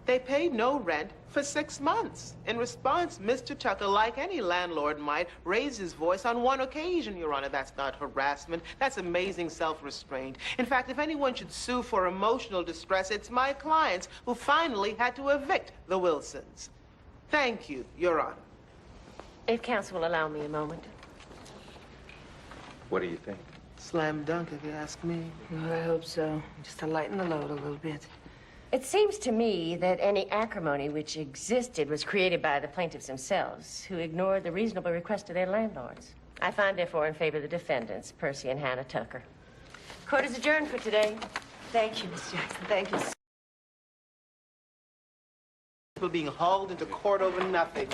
They paid no rent for 6 months. In response, Mr. Tucker, like any landlord might, raised his voice on one occasion, Your Honor. That's not harassment. That's amazing self-restraint. In fact, if anyone should sue for emotional distress, it's my clients who finally had to evict the Wilsons. Thank you, Your Honor. If counsel will allow me a moment. What do you think? Slam dunk, if you ask me. Well, I hope so. Just to lighten the load a little bit. It seems to me that any acrimony which existed was created by the plaintiffs themselves, who ignored the reasonable request of their landlords. I find, therefore, in favor of the defendants, Percy and Hannah Tucker. Court is adjourned for today. Thank you, Miss Jackson. Thank you. People being hauled into court over nothing.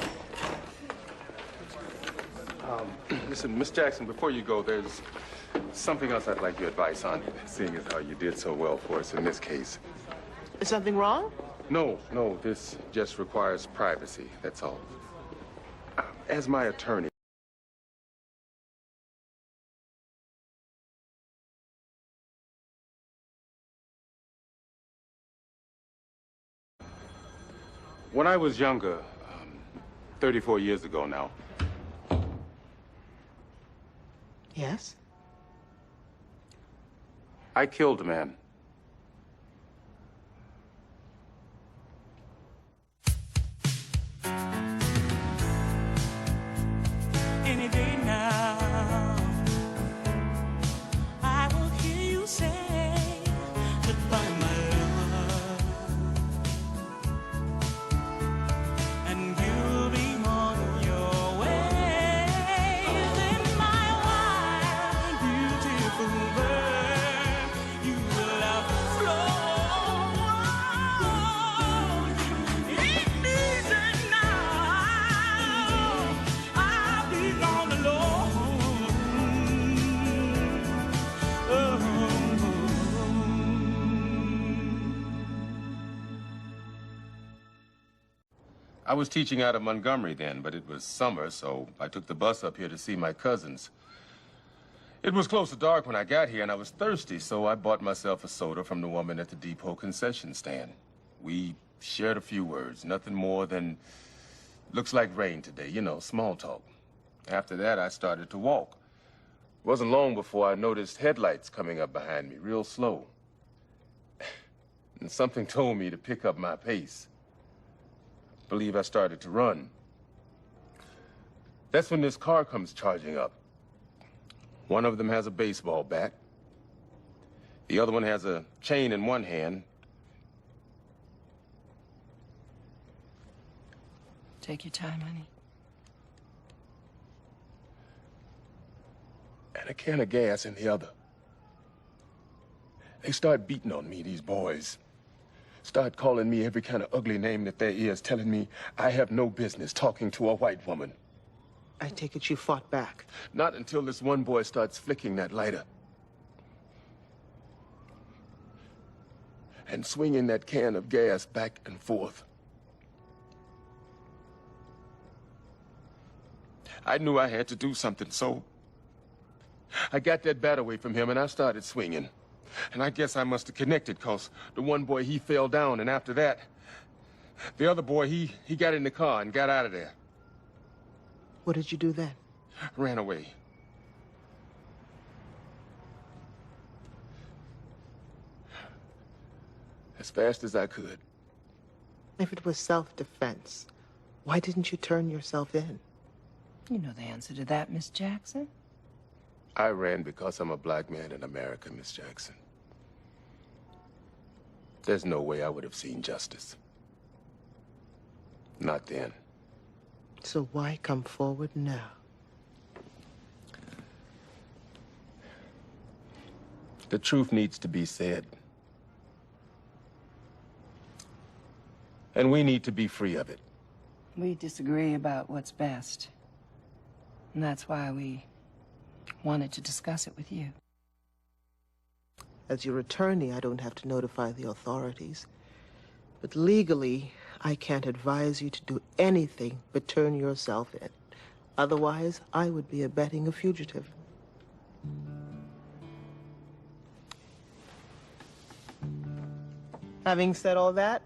Listen, Miss Jackson, before you go, there's something else I'd like your advice on, seeing as how you did so well for us in this case. Is something wrong? No, this just requires privacy, that's all. As my attorney, when I was younger, 34 years ago now. Yes? I killed a man. Any day now, I will hear you say goodbye, my love, and you'll be on your way. Then my wild, beautiful bird, you will have flown. Ain't easy now. I'll be gone alone. I was teaching out of Montgomery then, but it was summer, so I took the bus up here to see my cousins. It was close to dark when I got here, and I was thirsty, so I bought myself a soda from the woman at the depot concession stand. We shared a few words, nothing more than, looks like rain today, you know, small talk. After that, I started to walk. It wasn't long before I noticed headlights coming up behind me, real slow. And something told me to pick up my pace. I believe I started to run. That's when this car comes charging up. One of them has a baseball bat. The other one has a chain in one hand. Take your time, honey. And a can of gas in the other. They start beating on me, these boys. Start calling me every kind of ugly name that there is, telling me I have no business talking to a white woman. I take it you fought back. Not until this one boy starts flicking that lighter. And swinging that can of gas back and forth. I knew I had to do something, so I got that bat away from him and I started swinging. And I guess I must have connected, because the one boy, he fell down, and after that, the other boy, he got in the car and got out of there. What did you do then? Ran away. As fast as I could. If it was self-defense, why didn't you turn yourself in? You know the answer to that, Miss Jackson. I ran because I'm a black man in America, Miss Jackson. There's no way I would have seen justice. Not then. So why come forward now? The truth needs to be said. And we need to be free of it. We disagree about what's best. And that's why we wanted to discuss it with you. As your attorney, I don't have to notify the authorities. But legally, I can't advise you to do anything but turn yourself in. Otherwise, I would be abetting a fugitive. Having said all that,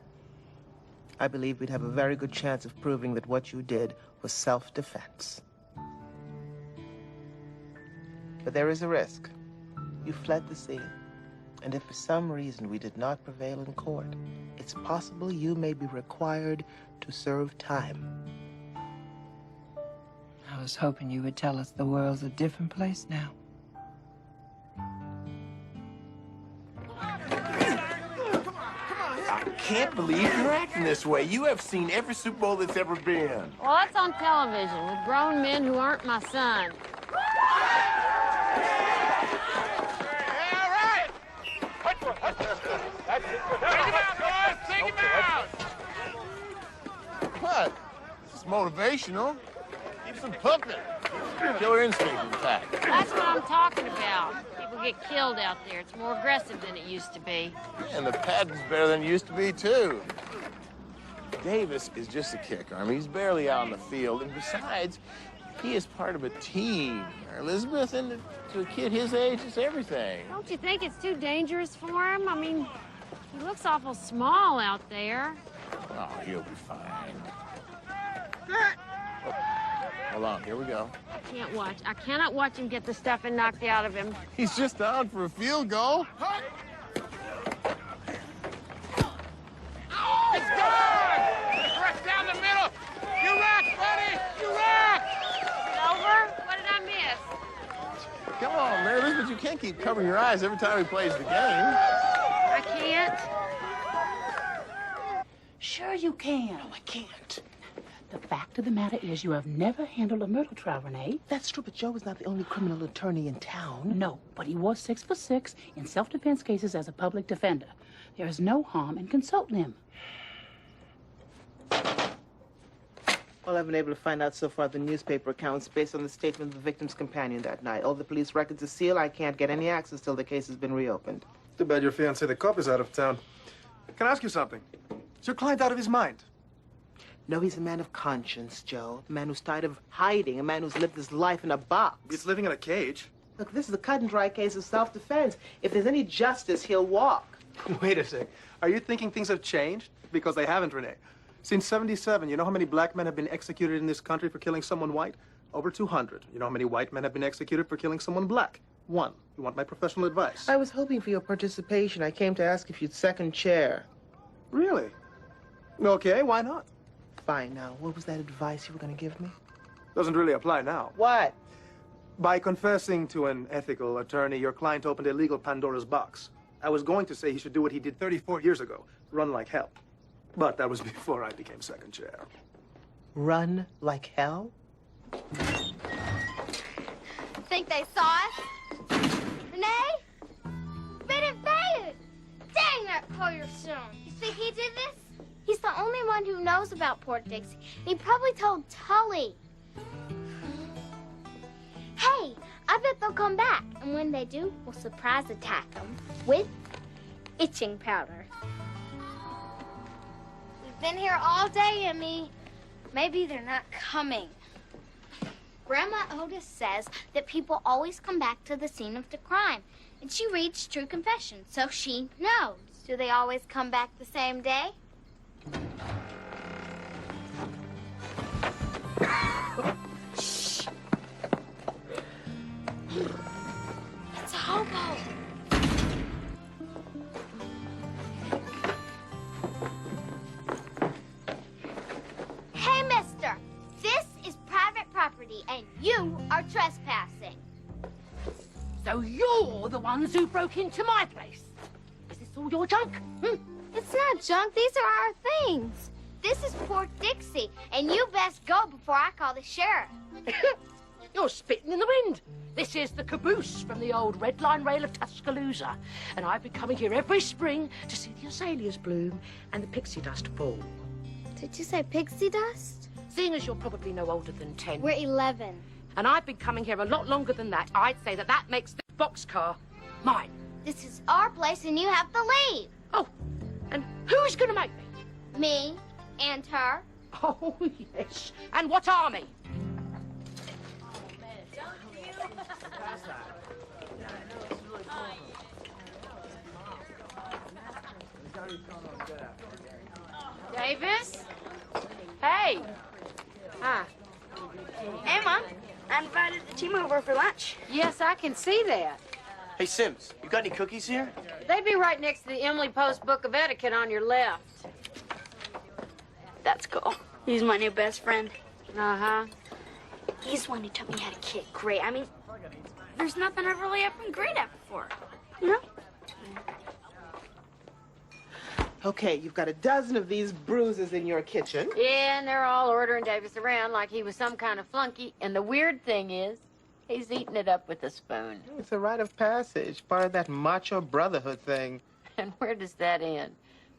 I believe we'd have a very good chance of proving that what you did was self-defense. But there is a risk. You fled the scene. And if for some reason we did not prevail in court, it's possible you may be required to serve time. I was hoping you would tell us the world's a different place now. I can't believe you're acting this way. You have seen every Super Bowl that's ever been. Well, that's on television with grown men who aren't my son. What? It's motivational. Keeps them pumping. Killer instinct, in fact. That's what I'm talking about. People get killed out there. It's more aggressive than it used to be. And the padding's better than it used to be, too. Davis is just a kicker. I mean, he's barely out on the field. And besides, he is part of a team. Elizabeth, and to a kid his age, it's everything. Don't you think it's too dangerous for him? I mean, he looks awful small out there. Oh, he'll be fine. Oh, hold on, here we go. I can't watch. I cannot watch him get the stuffing knocked out of him. He's just down for a field goal. It's gone! Right down the middle! You rock, buddy! You rock! Is it over? What did I miss? Come on, Mary Elizabeth, you can't keep covering your eyes every time he plays the game. I can't. Sure you can. No, I can't. The fact of the matter is you have never handled a murder trial, Renee. That's true, but Joe is not the only criminal attorney in town. No, but he was 6'6" in self-defense cases as a public defender. There is no harm in consulting him. All I've been able to find out so far the newspaper accounts based on the statement of the victim's companion that night. All the police records are sealed. I can't get any access till the case has been reopened. Too bad your fiancé, the cop, is out of town. Can I ask you something? Is your client out of his mind? No, he's a man of conscience, Joe. A man who's tired of hiding. A man who's lived his life in a box. He's living in a cage. Look, this is a cut and dry case of self-defense. If there's any justice, he'll walk. Wait a sec. Are you thinking things have changed? Because they haven't, Renee. Since '77, you know how many black men have been executed in this country for killing someone white? Over 200. You know how many white men have been executed for killing someone black? 1. You want my professional advice? I was hoping for your participation. I came to ask if you'd second chair. Really? Okay, why not? Fine. Now, what was that advice you were going to give me? Doesn't really apply now. What? By confessing to an ethical attorney, your client opened a legal Pandora's box. I was going to say he should do what he did 34 years ago, run like hell. But that was before I became second chair. Run like hell? Think they saw us? Renee? Been invaded! Dang that Collier soon. You think he did this? He's the only one who knows about Port Dixie. He probably told Tully. Hey, I bet they'll come back. And when they do, we'll surprise attack them with itching powder. We've been here all day, Emmy. Maybe they're not coming. Grandma Otis says that people always come back to the scene of the crime. And she reads True Confession, so she knows. Do they always come back the same day? Shh. It's a hobo. Hey, mister. This is private property, and you are trespassing. So you're the ones who broke into my place. Is this all your junk? It's not junk. These are our things. This is Port Dixie, and you best go before I call the sheriff. You're spitting in the wind. This is the caboose from the old Red Line Rail of Tuscaloosa. And I've been coming here every spring to see the azaleas bloom and the pixie dust fall. Did you say pixie dust? Seeing as you're probably no older than 10. We're 11. And I've been coming here a lot longer than that. I'd say that makes the boxcar mine. This is our place, and you have to leave. Oh, and who's going to make me? Me and her. Oh, yes. And what army? Davis? Hey. Hi. Emma, I invited the team over for lunch. Yes, I can see that. Hey, Sims, you got any cookies here? They'd be right next to the Emily Post Book of Etiquette on your left. That's cool. He's my new best friend. Uh-huh. He's the one who taught me how to kick great. I mean, there's nothing I've really ever been great at before. You know? Okay, you've got a dozen of these bruises in your kitchen. Yeah, and they're all ordering Davis around like he was some kind of flunky. And the weird thing is, he's eating it up with a spoon. It's a rite of passage, part of that macho brotherhood thing. And where does that end?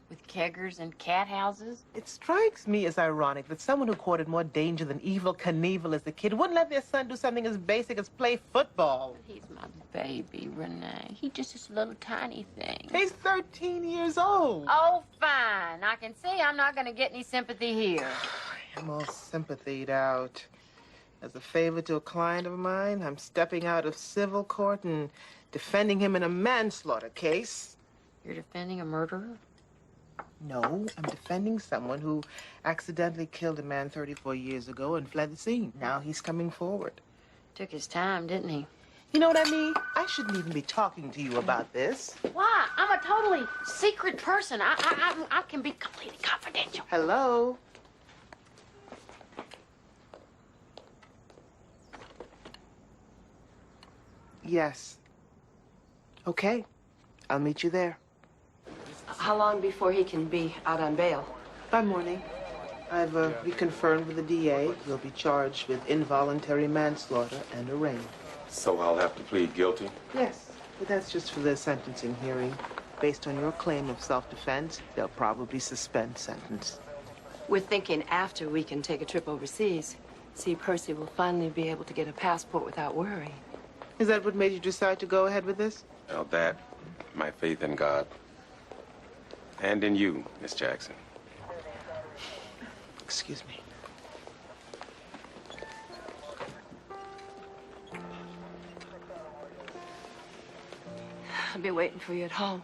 With keggers and cat houses? It strikes me as ironic that someone who courted more danger than Evel Knievel as a kid wouldn't let their son do something as basic as play football. He's my baby, Renee. He's just this little tiny thing. He's 13 years old. Oh, fine. I can see I'm not going to get any sympathy here. I'm all sympathied out. As a favor to a client of mine, I'm stepping out of civil court and defending him in a manslaughter case. You're defending a murderer? No, I'm defending someone who accidentally killed a man 34 years ago and fled the scene. Now he's coming forward. Took his time, didn't he? You know what I mean? I shouldn't even be talking to you about this. Why? I'm a totally secret person. I can be completely confidential. Hello? Yes. Okay. I'll meet you there. How long before he can be out on bail? By morning. I've reconfirmed with the DA. He'll be charged with involuntary manslaughter and arraigned. So I'll have to plead guilty? Yes, but that's just for the sentencing hearing. Based on your claim of self-defense, they'll probably suspend sentence. We're thinking after we can take a trip overseas. See, Percy will finally be able to get a passport without worry. Is that what made you decide to go ahead with this? Well, that, my faith in God, and in you, Miss Jackson. Excuse me. I'll be waiting for you at home.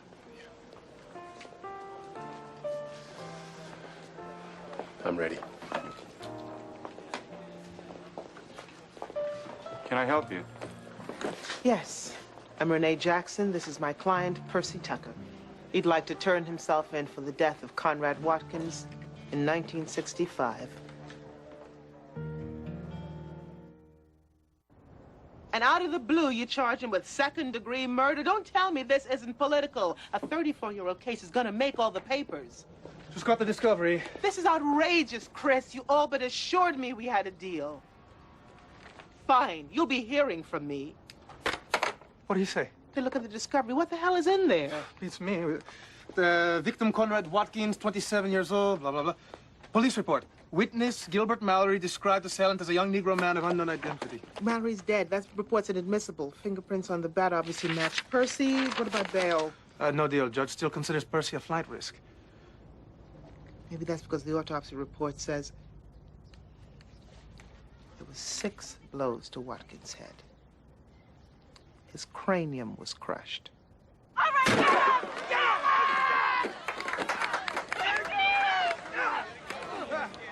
I'm ready. Can I help you? Yes. I'm Renee Jackson. This is my client, Percy Tucker. He'd like to turn himself in for the death of Conrad Watkins in 1965. And out of the blue, you charge him with second-degree murder. Don't tell me this isn't political. A 34-year-old case is gonna make all the papers. Just got the discovery. This is outrageous, Chris. You all but assured me we had a deal. Fine, you'll be hearing from me. What do you say? Hey, look at the discovery. What the hell is in there? It's me. The victim, Conrad Watkins, 27 years old, blah, blah, blah. Police report. Witness Gilbert Mallory described the assailant as a young Negro man of unknown identity. Mallory's dead. That report's inadmissible. Fingerprints on the bat obviously match Percy. What about bail? No deal. Judge still considers Percy a flight risk. Maybe that's because the autopsy report says there was 6 blows to Watkins' head. His cranium was crushed.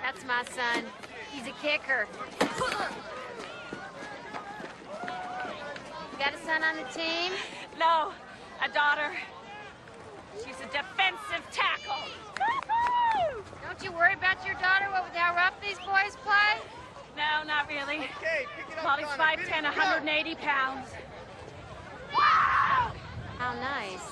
That's my son. He's a kicker. Got a son on the team? No, a daughter. She's a defensive tackle. Don't you worry about your daughter with how rough these boys play? No, not really. Okay, pick it up. Molly's Connor. 5'10", 180 pounds. How nice.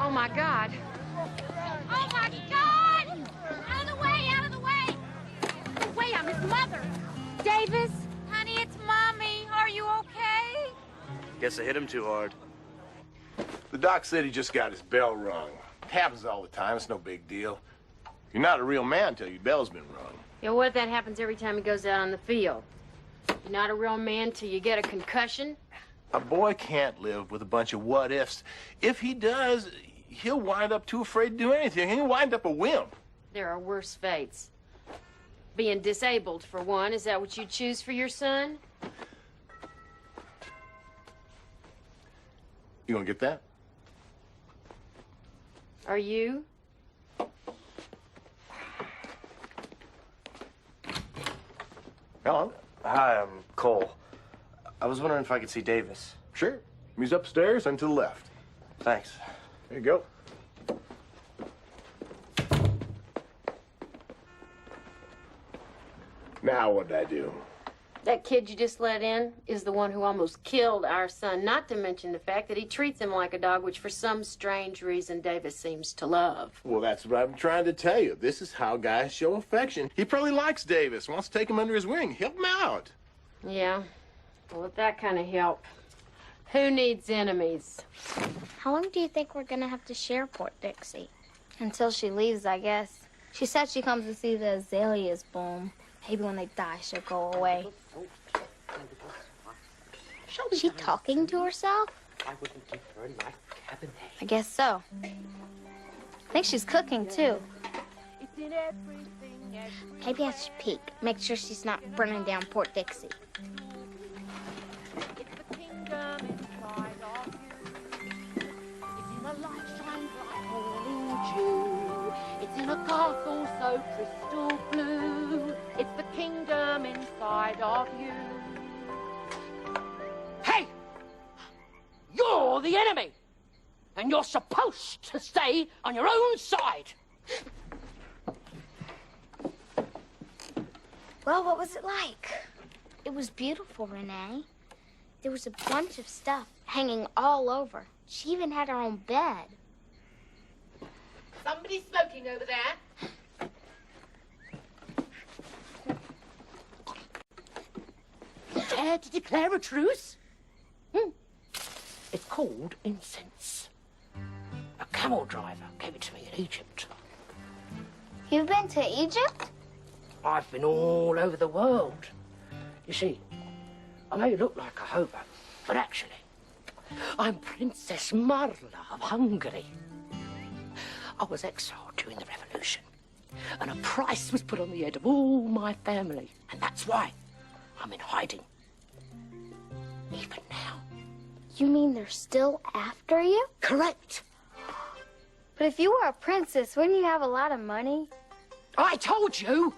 Oh, my God. Oh, my God! Out of the way, out of the way! Wait, I'm his mother. Davis, honey, it's Mommy. Are you okay? Guess I hit him too hard. The doc said he just got his bell rung. It happens all the time. It's no big deal. You're not a real man till your bell's been rung. Yeah, what if that happens every time he goes out on the field? You're not a real man till you get a concussion? A boy can't live with a bunch of what-ifs. If he does, he'll wind up too afraid to do anything. He'll wind up a wimp. There are worse fates. Being disabled, for one. Is that what you choose for your son? You gonna get that? Are you? Hello. Hi, I'm Cole. I was wondering if I could see Davis. Sure. He's upstairs and to the left. Thanks. There you go. Now what'd I do? That kid you just let in is the one who almost killed our son, not to mention the fact that he treats him like a dog, which for some strange reason Davis seems to love. Well, that's what I'm trying to tell you. This is how guys show affection. He probably likes Davis, wants to take him under his wing, help him out. Yeah. Well, with that kind of help, who needs enemies? How long do you think we're gonna have to share Port Dixie? Until she leaves, I guess. She said she comes to see the azaleas bloom. Maybe when they die, she'll go away. Is she talking to herself? I guess so. I think she's cooking, too. Maybe I should peek. Make sure she's not burning down Port Dixie. It's in a castle so crystal blue. It's the kingdom inside of you. Hey! You're the enemy! And you're supposed to stay on your own side. Well, what was it like? It was beautiful, Renee. There was a bunch of stuff hanging all over. She even had her own bed. Somebody's smoking over there. Dare to declare a truce? It's called incense. A camel driver gave it to me in Egypt. You've been to Egypt? I've been all over the world. You see, I may look like a hobo, but actually, I'm Princess Marla of Hungary. I was exiled during the revolution, and a price was put on the head of all my family, and that's why I'm in hiding. Even now. You mean they're still after you? Correct. But if you were a princess, wouldn't you have a lot of money? I told you,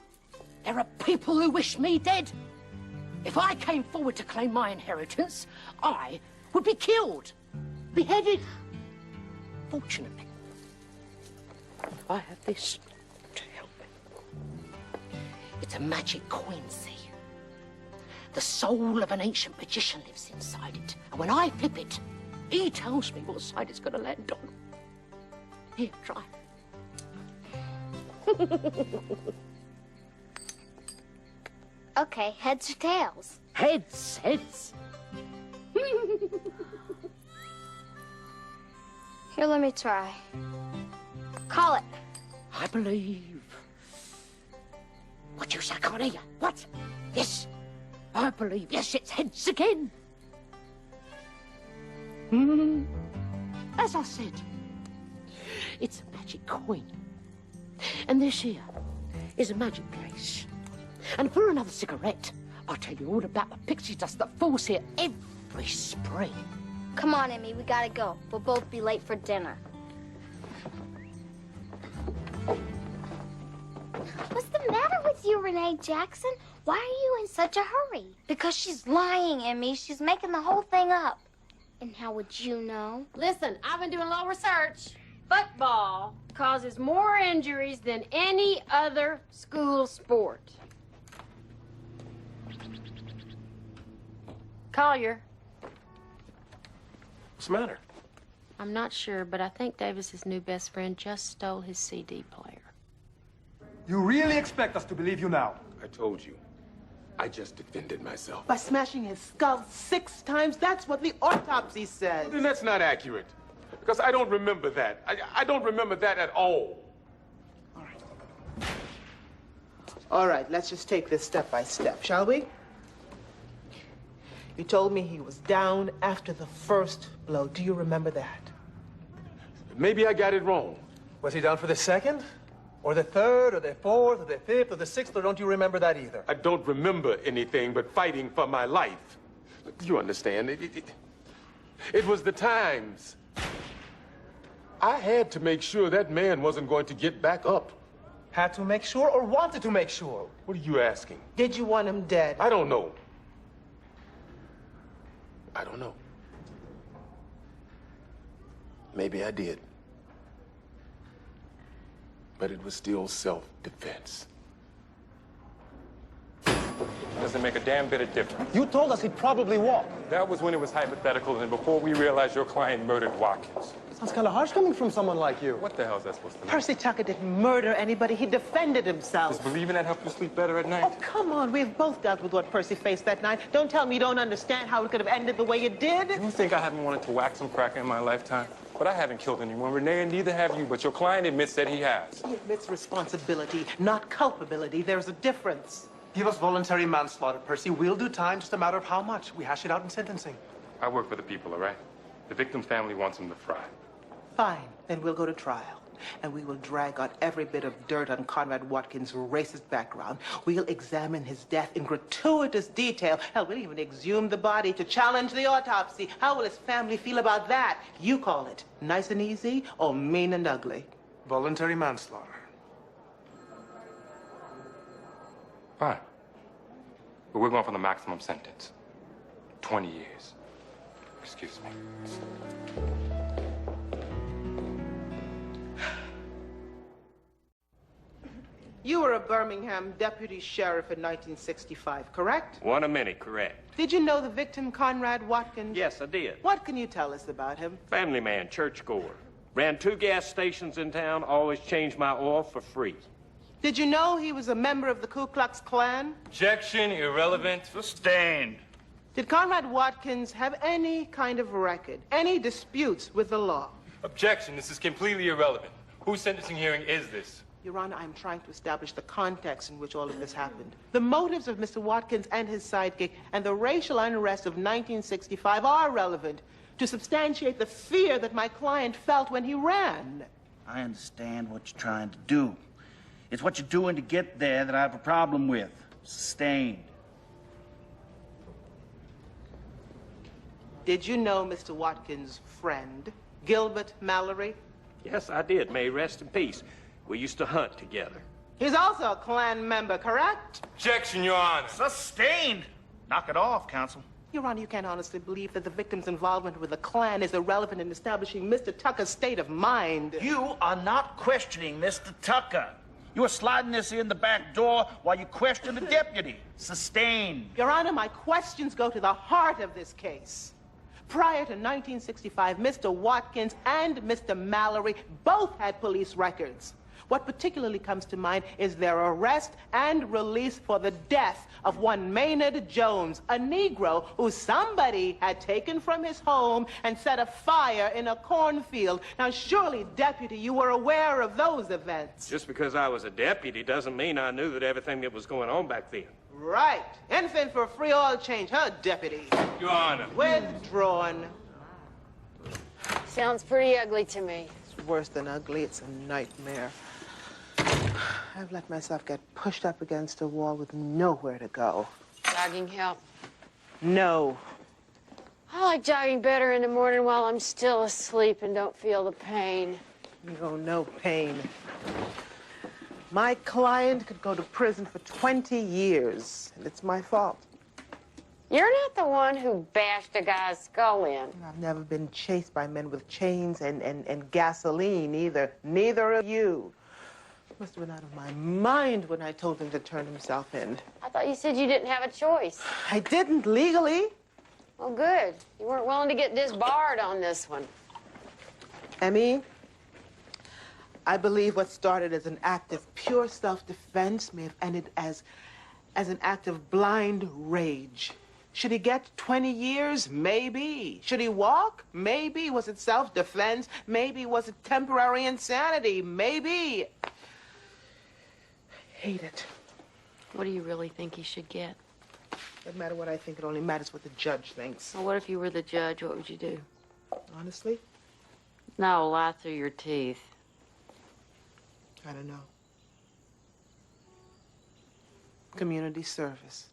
there are people who wish me dead. If I came forward to claim my inheritance, I would be killed, beheaded. Fortunately, I have this to help me. It's a magic coin, see? The soul of an ancient magician lives inside it. And when I flip it, he tells me what side it's going to land on. Here, try. Okay, heads or tails? Heads, heads. Here, let me try. Call it. I believe. What you say, I can't hear you. What? Yes, I believe. Yes, it's heads again. As I said, it's a magic coin. And this here is a magic place. And for another cigarette, I'll tell you all about the pixie dust that falls here every spring. Come on, Emmy, we gotta go. We'll both be late for dinner. What's the matter with you, Renee Jackson? Why are you in such a hurry? Because she's lying, Emmy. She's making the whole thing up. And how would you know? Listen, I've been doing a little research. Football causes more injuries than any other school sport. Collier. What's the matter? I'm not sure, but I think Davis's new best friend just stole his CD player. You really expect us to believe you now? I told you. I just defended myself. By smashing his skull 6 times, that's what the autopsy says. Then that's not accurate. Because I don't remember that. I don't remember that at all. All right, let's just take this step by step, shall we? You told me he was down after the first blow. Do you remember that? Maybe I got it wrong. Was he down for the second? Or the 3rd, or the 4th, or the 5th, or the 6th, or don't you remember that either? I don't remember anything but fighting for my life. You understand? It was the times. I had to make sure that man wasn't going to get back up. Had to make sure or wanted to make sure? What are you asking? Did you want him dead? I don't know. I don't know. Maybe I did. But it was still self-defense. Doesn't make a damn bit of difference. You told us he'd probably walk. That was when it was hypothetical and before we realized your client murdered Watkins. Sounds kind of harsh coming from someone like you. What the hell is that supposed to mean? Percy Tucker didn't murder anybody. He defended himself. Does believing that help you sleep better at night? Oh, come on. We've both dealt with what Percy faced that night. Don't tell me you don't understand how it could have ended the way it did. You think I haven't wanted to whack some cracker in my lifetime? But I haven't killed anyone, Renee, and neither have you. But your client admits that he has. He admits responsibility, not culpability. There's a difference. Give us voluntary manslaughter, Percy. We'll do time, just a matter of how much. We hash it out in sentencing. I work for the people, all right? The victim's family wants him to fry. Fine. Then we'll go to trial. And we will drag out every bit of dirt on Conrad Watkins' racist background. We'll examine his death in gratuitous detail. Hell, we'll even exhume the body to challenge the autopsy. How will his family feel about that? You call it nice and easy or mean and ugly? Voluntary manslaughter. Fine. But we're going for the maximum sentence. 20 years. Excuse me. You were a Birmingham deputy sheriff in 1965, correct? One a minute, correct. Did you know the victim, Conrad Watkins? Yes, I did. What can you tell us about him? Family man, churchgoer. Ran 2 gas stations in town, always changed my oil for free. Did you know he was a member of the Ku Klux Klan? Objection, irrelevant. Sustained. Did Conrad Watkins have any kind of record, any disputes with the law? Objection, this is completely irrelevant. Whose sentencing hearing is this? Your Honor, I'm trying to establish the context in which all of this happened. The motives of Mr. Watkins and his sidekick and the racial unrest of 1965 are relevant to substantiate the fear that my client felt when he ran. I understand what you're trying to do. It's what you're doing to get there that I have a problem with. Sustained. Did you know Mr. Watkins' friend, Gilbert Mallory? Yes, I did. May he rest in peace. We used to hunt together. He's also a Klan member, correct? Objection, Your Honor. Sustained. Knock it off, counsel. Your Honor, you can't honestly believe that the victim's involvement with the Klan is irrelevant in establishing Mr. Tucker's state of mind. You are not questioning Mr. Tucker. You are sliding this in the back door while you question the deputy. Sustained. Your Honor, my questions go to the heart of this case. Prior to 1965, Mr. Watkins and Mr. Mallory both had police records. What particularly comes to mind is their arrest and release for the death of one Maynard Jones, a Negro who somebody had taken from his home and set a fire in a cornfield. Now, surely, Deputy, you were aware of those events. Just because I was a deputy doesn't mean I knew that everything that was going on back then. Right. Anything for a free oil change, huh, Deputy? Your Honor. Withdrawn. Sounds pretty ugly to me. It's worse than ugly. It's a nightmare. I've let myself get pushed up against a wall with nowhere to go. Jogging help? No. I like jogging better in the morning while I'm still asleep and don't feel the pain. No pain. My client could go to prison for 20 years, and it's my fault. You're not the one who bashed a guy's skull in. I've never been chased by men with chains and gasoline either. Neither of you. Must have been out of my mind when I told him to turn himself in. I thought you said you didn't have a choice. I didn't legally. Well, good. You weren't willing to get disbarred on this one. Emmy, I believe what started as an act of pure self-defense may have ended as an act of blind rage. Should he get 20 years? Maybe. Should he walk? Maybe. Was it self-defense? Maybe. Was it temporary insanity? Maybe. I hate it. What do you really think he should get? Doesn't matter what I think. It only matters what the judge thinks. Well, what if you were the judge? What would you do? Honestly? No, lie through your teeth. I don't know. community service.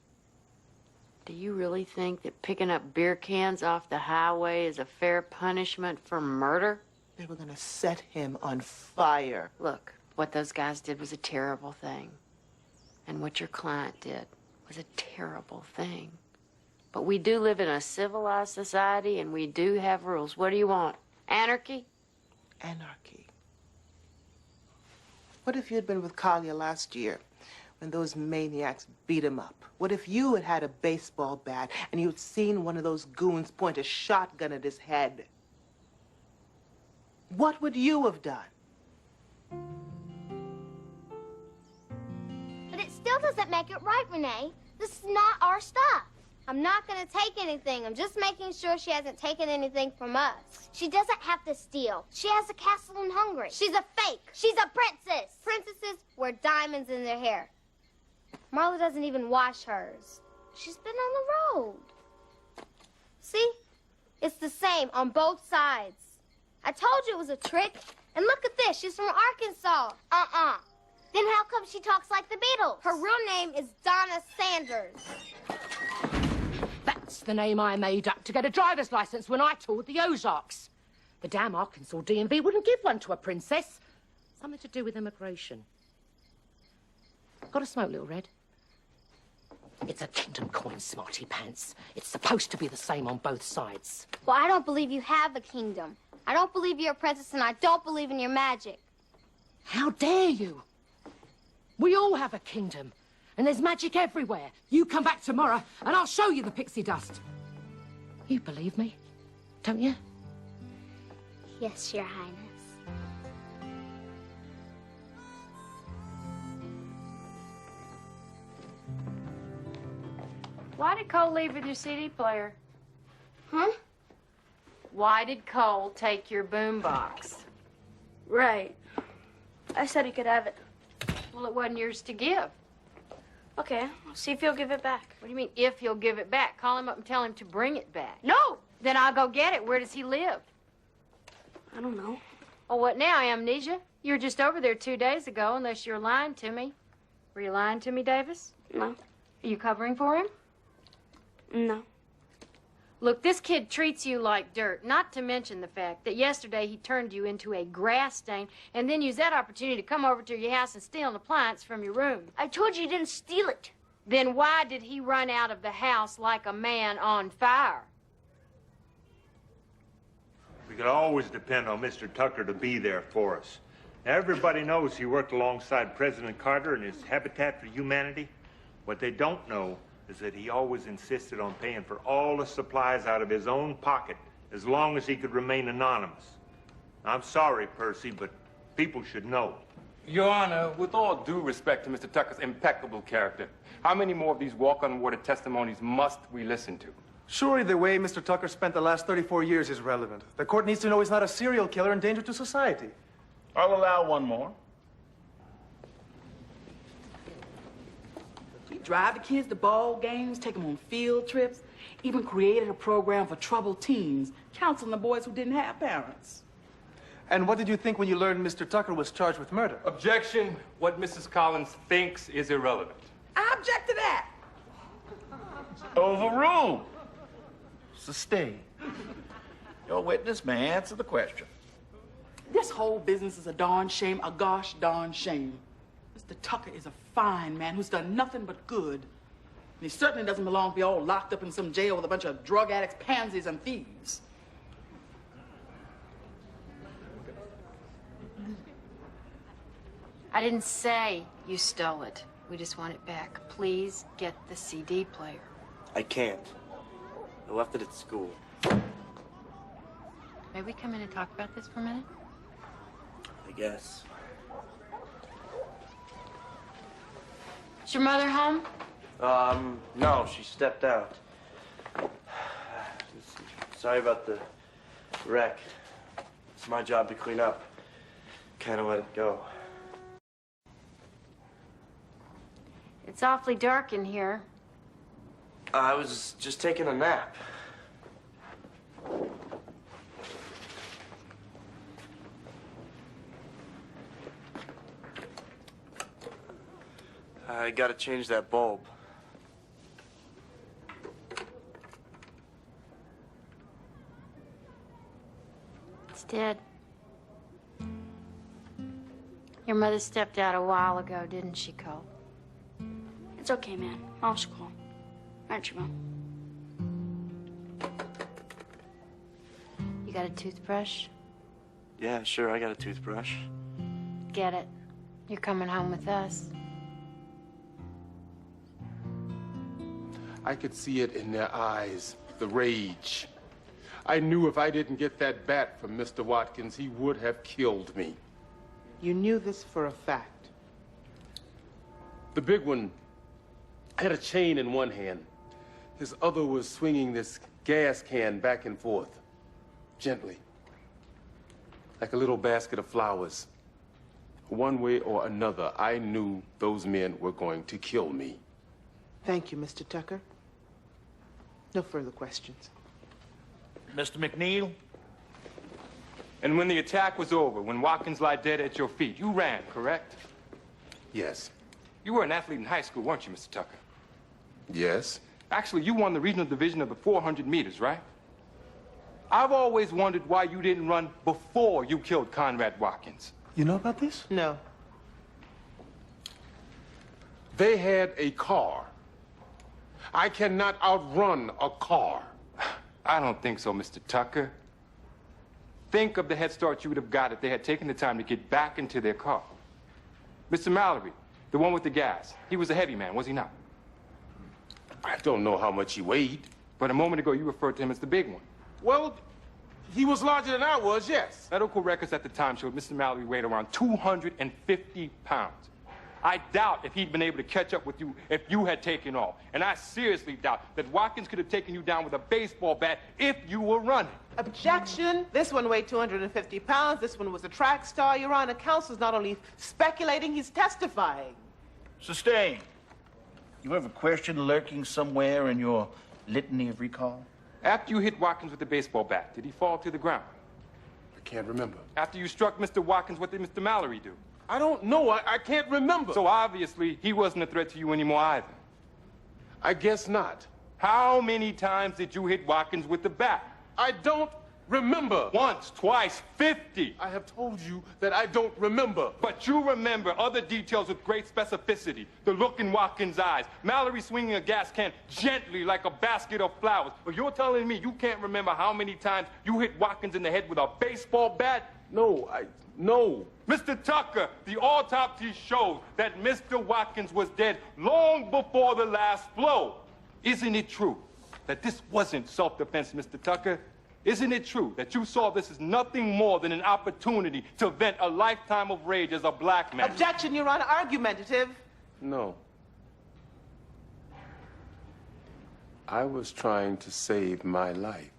Do you really think that picking up beer cans off the highway is a fair punishment for murder? They were gonna set him on fire. Look, what those guys did was a terrible thing. And what your client did was a terrible thing. But we do live in a civilized society, and we do have rules. What do you want? Anarchy? Anarchy. What if you'd been with Collier last year when those maniacs beat him up? What if you had had a baseball bat and you'd seen one of those goons point a shotgun at his head? What would you have done? But it still doesn't make it right, Renee. This is not our stuff. I'm not gonna take anything. I'm just making sure she hasn't taken anything from us. She doesn't have to steal. She has a castle in Hungary. She's a fake. She's a princess. Princesses wear diamonds in their hair. Marla doesn't even wash hers. She's been on the road. See? It's the same on both sides. I told you it was a trick. And look at this. She's from Arkansas. Then how come she talks like the Beatles? Her real name is Donna Sanders. That's the name I made up to get a driver's license when I toured the Ozarks. The damn Arkansas DMV wouldn't give one to a princess. Something to do with immigration. Got a smoke, Little Red? It's a kingdom coin, smarty pants. It's supposed to be the same on both sides. Well, I don't believe you have a kingdom. I don't believe you're a princess, and I don't believe in your magic. How dare you? We all have a kingdom, and there's magic everywhere. You come back tomorrow, and I'll show you the pixie dust. You believe me, don't you? Yes, Your Highness. Why did Cole leave with your CD player? Huh? Why did Cole take your boombox? Right. I said he could have it. Well, it wasn't yours to give. Okay, I'll see if he'll give it back. What do you mean, if he'll give it back? Call him up and tell him to bring it back. No! Then I'll go get it. Where does he live? I don't know. Oh, what now, Amnesia? You were just over there 2 days ago, unless you're lying to me. Were you lying to me, Davis? No. Are you covering for him? No. Look, this kid treats you like dirt, not to mention the fact that yesterday he turned you into a grass stain and then used that opportunity to come over to your house and steal an appliance from your room. I told you he didn't steal it. Then why did he run out of the house like a man on fire? We could always depend on Mr. Tucker to be there for us. Everybody knows he worked alongside President Carter in his Habitat for Humanity. What they don't know is that he always insisted on paying for all the supplies out of his own pocket as long as he could remain anonymous. I'm sorry, Percy, but people should know. Your Honor, with all due respect to Mr. Tucker's impeccable character, how many more of these walk-on-water testimonies must we listen to? Surely the way Mr. Tucker spent the last 34 years is relevant. The court needs to know he's not a serial killer in danger to society. I'll allow one more. We drive the kids to ball games, take them on field trips, even created a program for troubled teens, counseling the boys who didn't have parents. And what did you think when you learned Mr. Tucker was charged with murder? Objection. What Mrs. Collins thinks is irrelevant. I object to that. Overruled. Sustained. Your witness may answer the question. This whole business is a darn shame, a gosh darn shame. Mr. Tucker is a fine man who's done nothing but good. And he certainly doesn't belong to be all locked up in some jail with a bunch of drug addicts, pansies, and thieves. I didn't say you stole it. We just want it back. Please get the CD player. I can't. I left it at school. May we come in and talk about this for a minute? I guess. Is your mother home? No, she stepped out. Sorry about the wreck. It's my job to clean up. Kind of let it go. It's awfully dark in here. I was just taking a nap. I gotta change that bulb. It's dead. Your mother stepped out a while ago, didn't she, Cole? It's okay, man. Mom's cool. Aren't you, Mom? You got a toothbrush? Yeah, sure, I got a toothbrush. Get it. You're coming home with us. I could see it in their eyes, the rage. I knew if I didn't get that bat from Mr. Watkins, he would have killed me. You knew this for a fact. The big one had a chain in one hand. His other was swinging this gas can back and forth, gently, like a little basket of flowers. One way or another, I knew those men were going to kill me. Thank you, Mr. Tucker. No further questions. Mr. McNeil? And when the attack was over, when Watkins lay dead at your feet, you ran, correct? Yes. You were an athlete in high school, weren't you, Mr. Tucker? Yes. Actually, you won the regional division of the 400 meters, right? I've always wondered why you didn't run before you killed Conrad Watkins. You know about this? No. They had a car. I cannot outrun a car. I don't think so, Mr. Tucker. Think of the head start you would have got if they had taken the time to get back into their car. Mr. Mallory, the one with the gas, he was a heavy man, was he not? I don't know how much he weighed. But a moment ago, you referred to him as the big one. Well, he was larger than I was, yes. Medical records at the time showed Mr. Mallory weighed around 250 pounds. I doubt if he'd been able to catch up with you if you had taken off. And I seriously doubt that Watkins could have taken you down with a baseball bat if you were running. Objection. This one weighed 250 pounds. This one was a track star. Your Honor, counsel's not only speculating, he's testifying. Sustained. You have a question lurking somewhere in your litany of recall? After you hit Watkins with the baseball bat, did he fall to the ground? I can't remember. After you struck Mr. Watkins, what did Mr. Mallory do? I don't know. I can't remember. So obviously, he wasn't a threat to you anymore either. I guess not. How many times did you hit Watkins with the bat? I don't remember. Once, twice, 50. I have told you that I don't remember. But you remember other details with great specificity. The look in Watkins' eyes, Mallory swinging a gas can gently like a basket of flowers. But you're telling me you can't remember how many times you hit Watkins in the head with a baseball bat? No. Mr. Tucker, the autopsy shows that Mr. Watkins was dead long before the last blow. Isn't it true that this wasn't self-defense, Mr. Tucker? Isn't it true that you saw this as nothing more than an opportunity to vent a lifetime of rage as a black man? Objection, Your Honor. Argumentative. No. I was trying to save my life.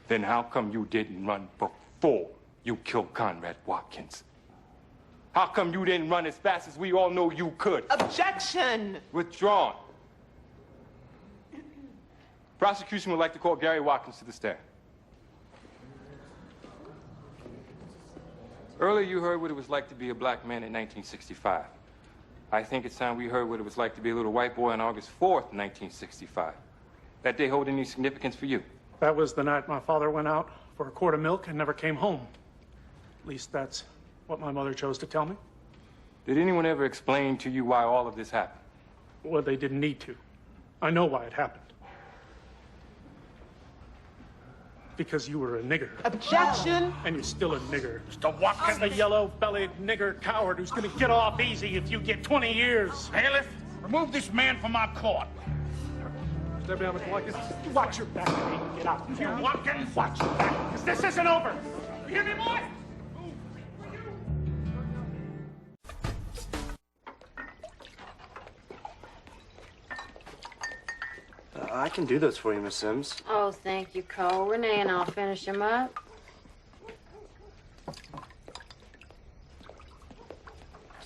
Then how come you didn't run before you killed Conrad Watkins? How come you didn't run as fast as we all know you could? Objection! Withdrawn. Prosecution would like to call Gary Watkins to the stand. Earlier you heard what it was like to be a black man in 1965. I think it's time we heard what it was like to be a little white boy on August 4th, 1965. That day hold any significance for you? That was the night my father went out for a quart of milk and never came home. At least that's what my mother chose to tell me. Did anyone ever explain to you why all of this happened? Well, they didn't need to. I know why it happened. Because you were a nigger. Objection! And you're still a nigger. Mr. Watkins! The yellow-bellied nigger coward who's gonna get off easy if you get 20 years. Bailiff, remove this man from our court. Step down, Mr. Watkins. Watch your back and get out. You Watkins! Watch your back, because this isn't over. You hear me, boy? I can do those for you, Miss Sims. Oh, thank you, Cole. Renee and I'll finish them up.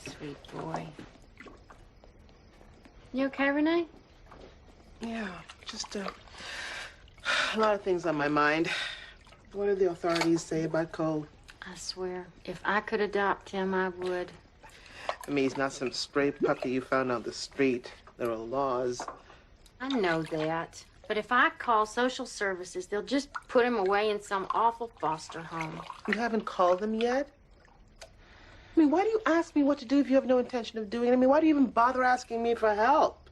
Sweet boy. You okay, Renee? Yeah, just a lot of things on my mind. What do the authorities say about Cole? I swear, if I could adopt him, I would. I mean, he's not some stray puppy you found on the street. There are laws. I know that. But if I call social services, they'll just put him away in some awful foster home. You haven't called them yet? I mean, why do you ask me what to do if you have no intention of doing it? I mean, why do you even bother asking me for help?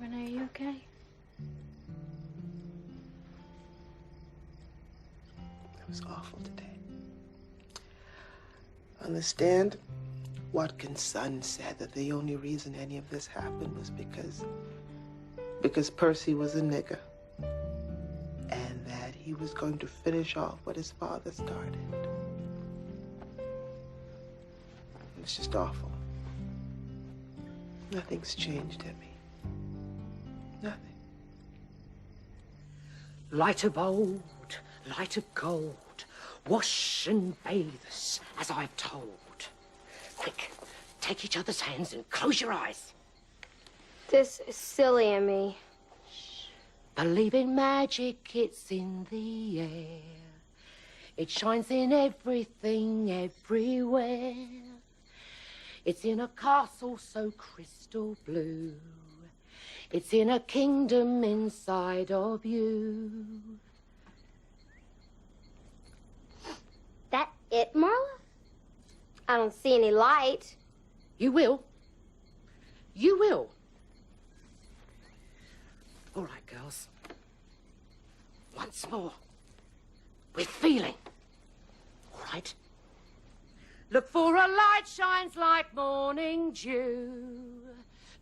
Renee, are you okay? It was awful today. On the stand, Watkins' son said that the only reason any of this happened was because Percy was a nigger. And that he was going to finish off what his father started. It's just awful. Nothing's changed, Emmy. Nothing. Light of old, light of gold, wash and bathe us as I've told. Quick, take each other's hands and close your eyes. This is silly, Emmy. Believe in magic, it's in the air. It shines in everything, everywhere. It's in a castle so crystal blue. It's in a kingdom inside of you. That it, Marla? I don't see any light. You will. You will. All right, girls. Once more. With feeling. All right? Look for a light shines like morning dew.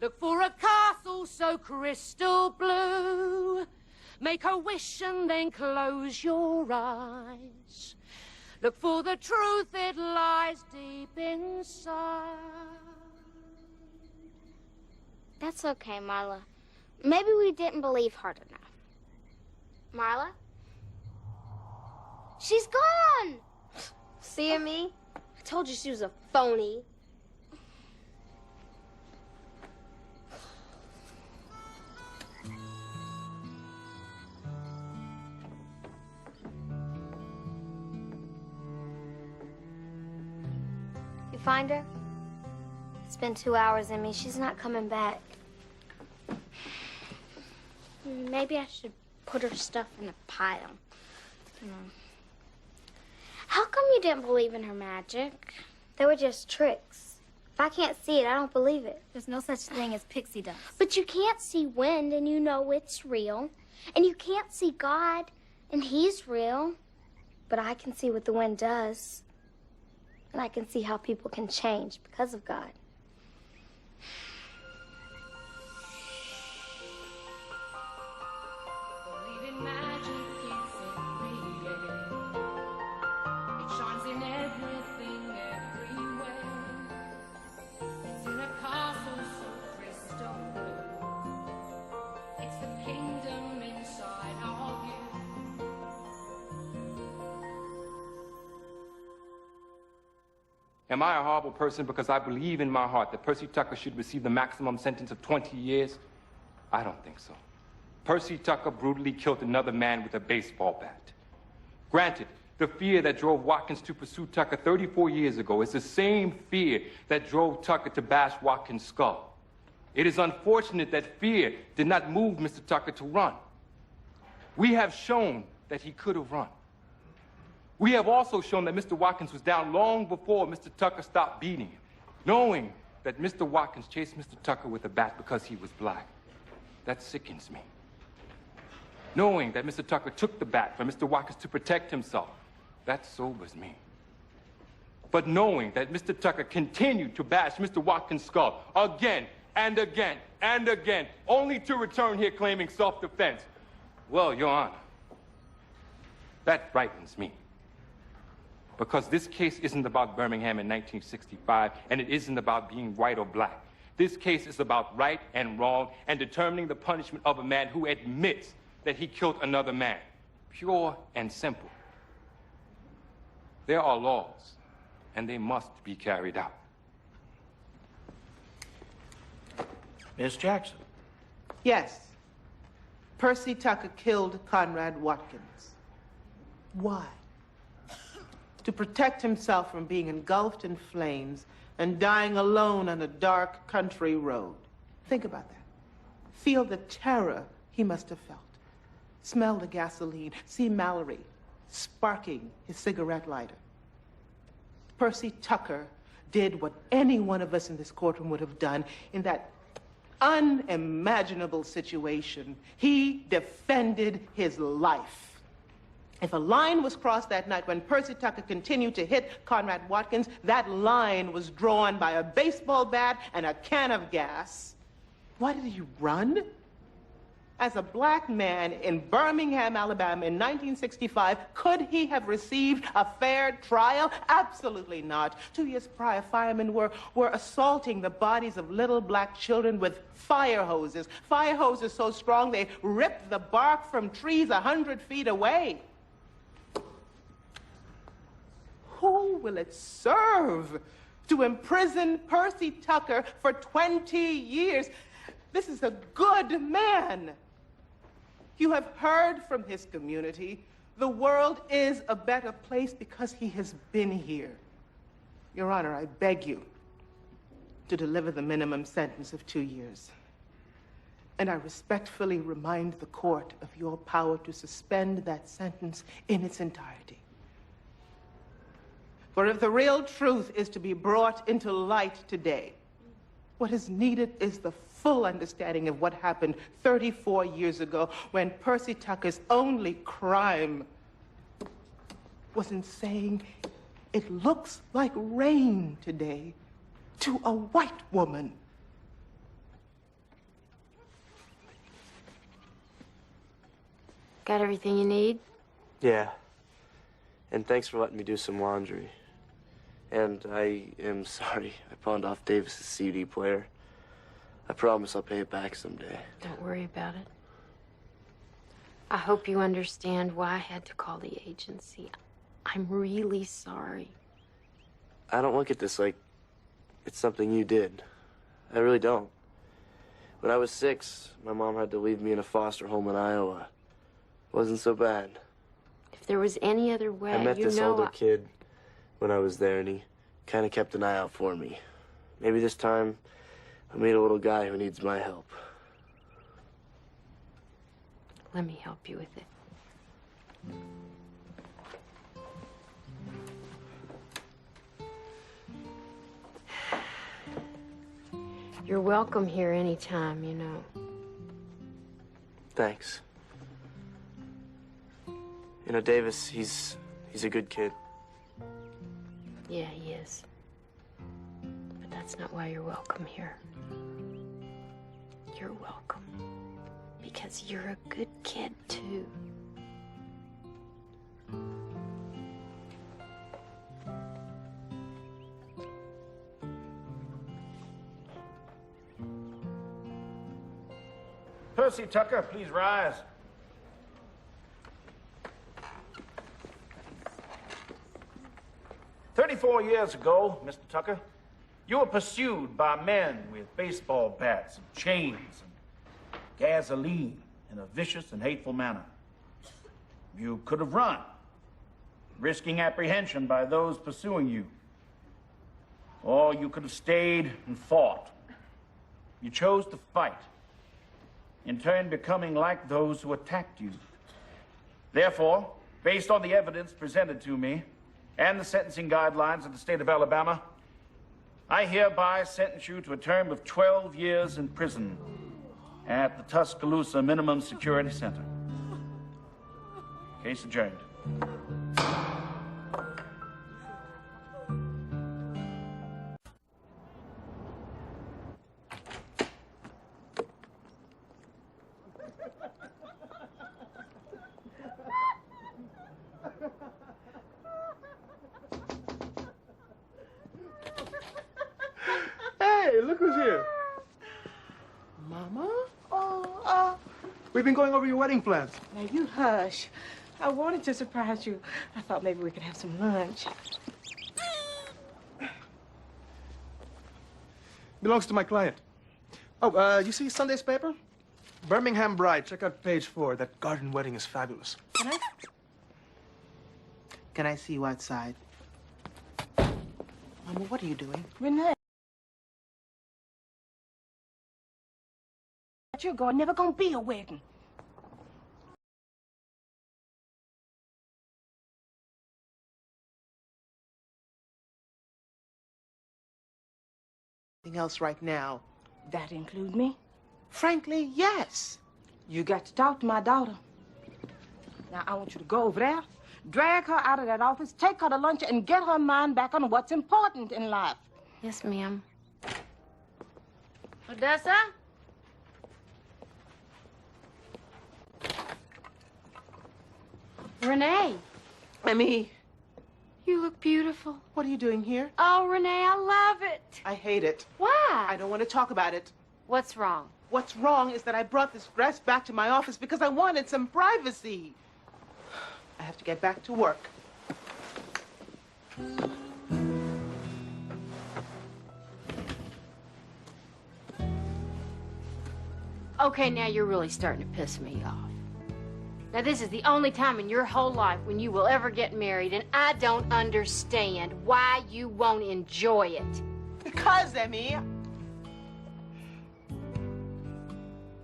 Look for a castle so crystal blue. Make a wish and then close your eyes. Look for the truth, it lies deep inside. That's okay, Marla. Maybe we didn't believe hard enough. Marla? She's gone! See me? I told you she was a phony. You find her? It's been 2 hours, Emmy. She's not coming back. Maybe I should put her stuff in a pile. How come you didn't believe in her magic? They were just tricks. If I can't see it, I don't believe it. There's no such thing as pixie dust. But you can't see wind, and you know it's real. And you can't see God, and he's real. But I can see what the wind does. And I can see how people can change because of God. Believe in magic, it's everywhere. It shines in everything, everywhere. It's in a castle so crystal blue. It's the kingdom inside of you. Am I a horrible person because I believe in my heart that Percy Tucker should receive the maximum sentence of 20 years? I don't think so. Percy Tucker brutally killed another man with a baseball bat. Granted, the fear that drove Watkins to pursue Tucker 34 years ago is the same fear that drove Tucker to bash Watkins' skull. It is unfortunate that fear did not move Mr. Tucker to run. We have shown that he could have run. We have also shown that Mr. Watkins was down long before Mr. Tucker stopped beating him, knowing that Mr. Watkins chased Mr. Tucker with a bat because he was black. That sickens me. Knowing that Mr. Tucker took the bat from Mr. Watkins to protect himself, that sobers me. But knowing that Mr. Tucker continued to bash Mr. Watkins' skull again and again and again, only to return here claiming self-defense, well, Your Honor, that frightens me. Because this case isn't about Birmingham in 1965, and it isn't about being white or black. This case is about right and wrong and determining the punishment of a man who admits that he killed another man. Pure and simple. There are laws, and they must be carried out. Miss Jackson. Yes. Percy Tucker killed Conrad Watkins. Why? to protect himself from being engulfed in flames and dying alone on a dark country road. Think about that. Feel the terror he must have felt. Smell the gasoline. See Mallory sparking his cigarette lighter. Percy Tucker did what any one of us in this courtroom would have done in that unimaginable situation. He defended his life. If a line was crossed that night when Percy Tucker continued to hit Conrad Watkins, that line was drawn by a baseball bat and a can of gas. Why did he run? As a black man in Birmingham, Alabama in 1965, could he have received a fair trial? Absolutely not. 2 years prior, firemen were assaulting the bodies of little black children with fire hoses. Fire hoses so strong they ripped the bark from trees 100 feet away. Who will it serve to imprison Percy Tucker for 20 years? This is a good man. You have heard from his community. The world is a better place because he has been here. Your Honor, I beg you to deliver the minimum sentence of 2 years. And I respectfully remind the court of your power to suspend that sentence in its entirety. For if the real truth is to be brought into light today, what is needed is the full understanding of what happened 34 years ago when Percy Tucker's only crime was in saying, "It looks like rain today," to a white woman. Got everything you need? Yeah. And thanks for letting me do some laundry. And I am sorry I pawned off Davis's CD player. I promise I'll pay it back someday. Don't worry about it. I hope you understand why I had to call the agency. I'm really sorry. I don't look at this like it's something you did. I really don't. When I was 6, my mom had to leave me in a foster home in Iowa. Wasn't so bad. If there was any other way, I met this you know older kid when I was there, and he kind of kept an eye out for me. Maybe this time I'll meet a little guy who needs my help. Let me help you with it. You're welcome here anytime, you know. Thanks. You know, Davis, he's a good kid. Yeah, he is. But that's not why you're welcome here. You're welcome because you're a good kid, too. Percy Tucker, please rise. "34 years ago, Mr. Tucker, you were pursued by men with baseball bats and chains and gasoline in a vicious and hateful manner. You could have run, risking apprehension by those pursuing you. Or you could have stayed and fought. You chose to fight, in turn becoming like those who attacked you. Therefore, based on the evidence presented to me and the sentencing guidelines of the state of Alabama, I hereby sentence you to a term of 12 years in prison at the Tuscaloosa Minimum Security Center. Case adjourned." Hey, look who's here. Mama? We've been going over your wedding plans. Now, you hush. I wanted to surprise you. I thought maybe we could have some lunch. Belongs to my client. Oh, you see Sunday's paper? Birmingham Bride. Check out page 4. That garden wedding is fabulous. Can I see you outside? Well, what are you doing? Renee. You're going, never gonna be a wedding. Anything else right now? That include me? Frankly, yes. You got to talk to my daughter. Now, I want you to go over there, drag her out of that office, take her to lunch, and get her mind back on what's important in life. Yes, ma'am. Odessa? Renee. Emmy. You look beautiful. What are you doing here? Oh, Renee, I love it. I hate it. Why? I don't want to talk about it. What's wrong? What's wrong is that I brought this dress back to my office because I wanted some privacy. I have to get back to work. Okay, now you're really starting to piss me off. Now, this is the only time in your whole life when you will ever get married, and I don't understand why you won't enjoy it. Because, Emmy,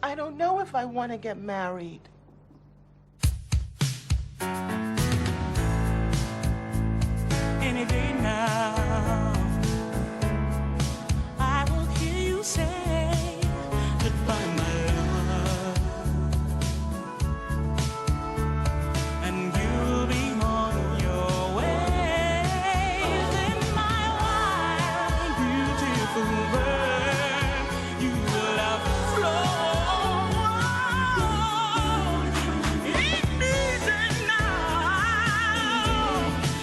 I don't know if I want to get married. Any day now, I will hear you say goodbye, my love, and you'll be on your way. Then my wild, beautiful bird, you will have flown. It isn't now.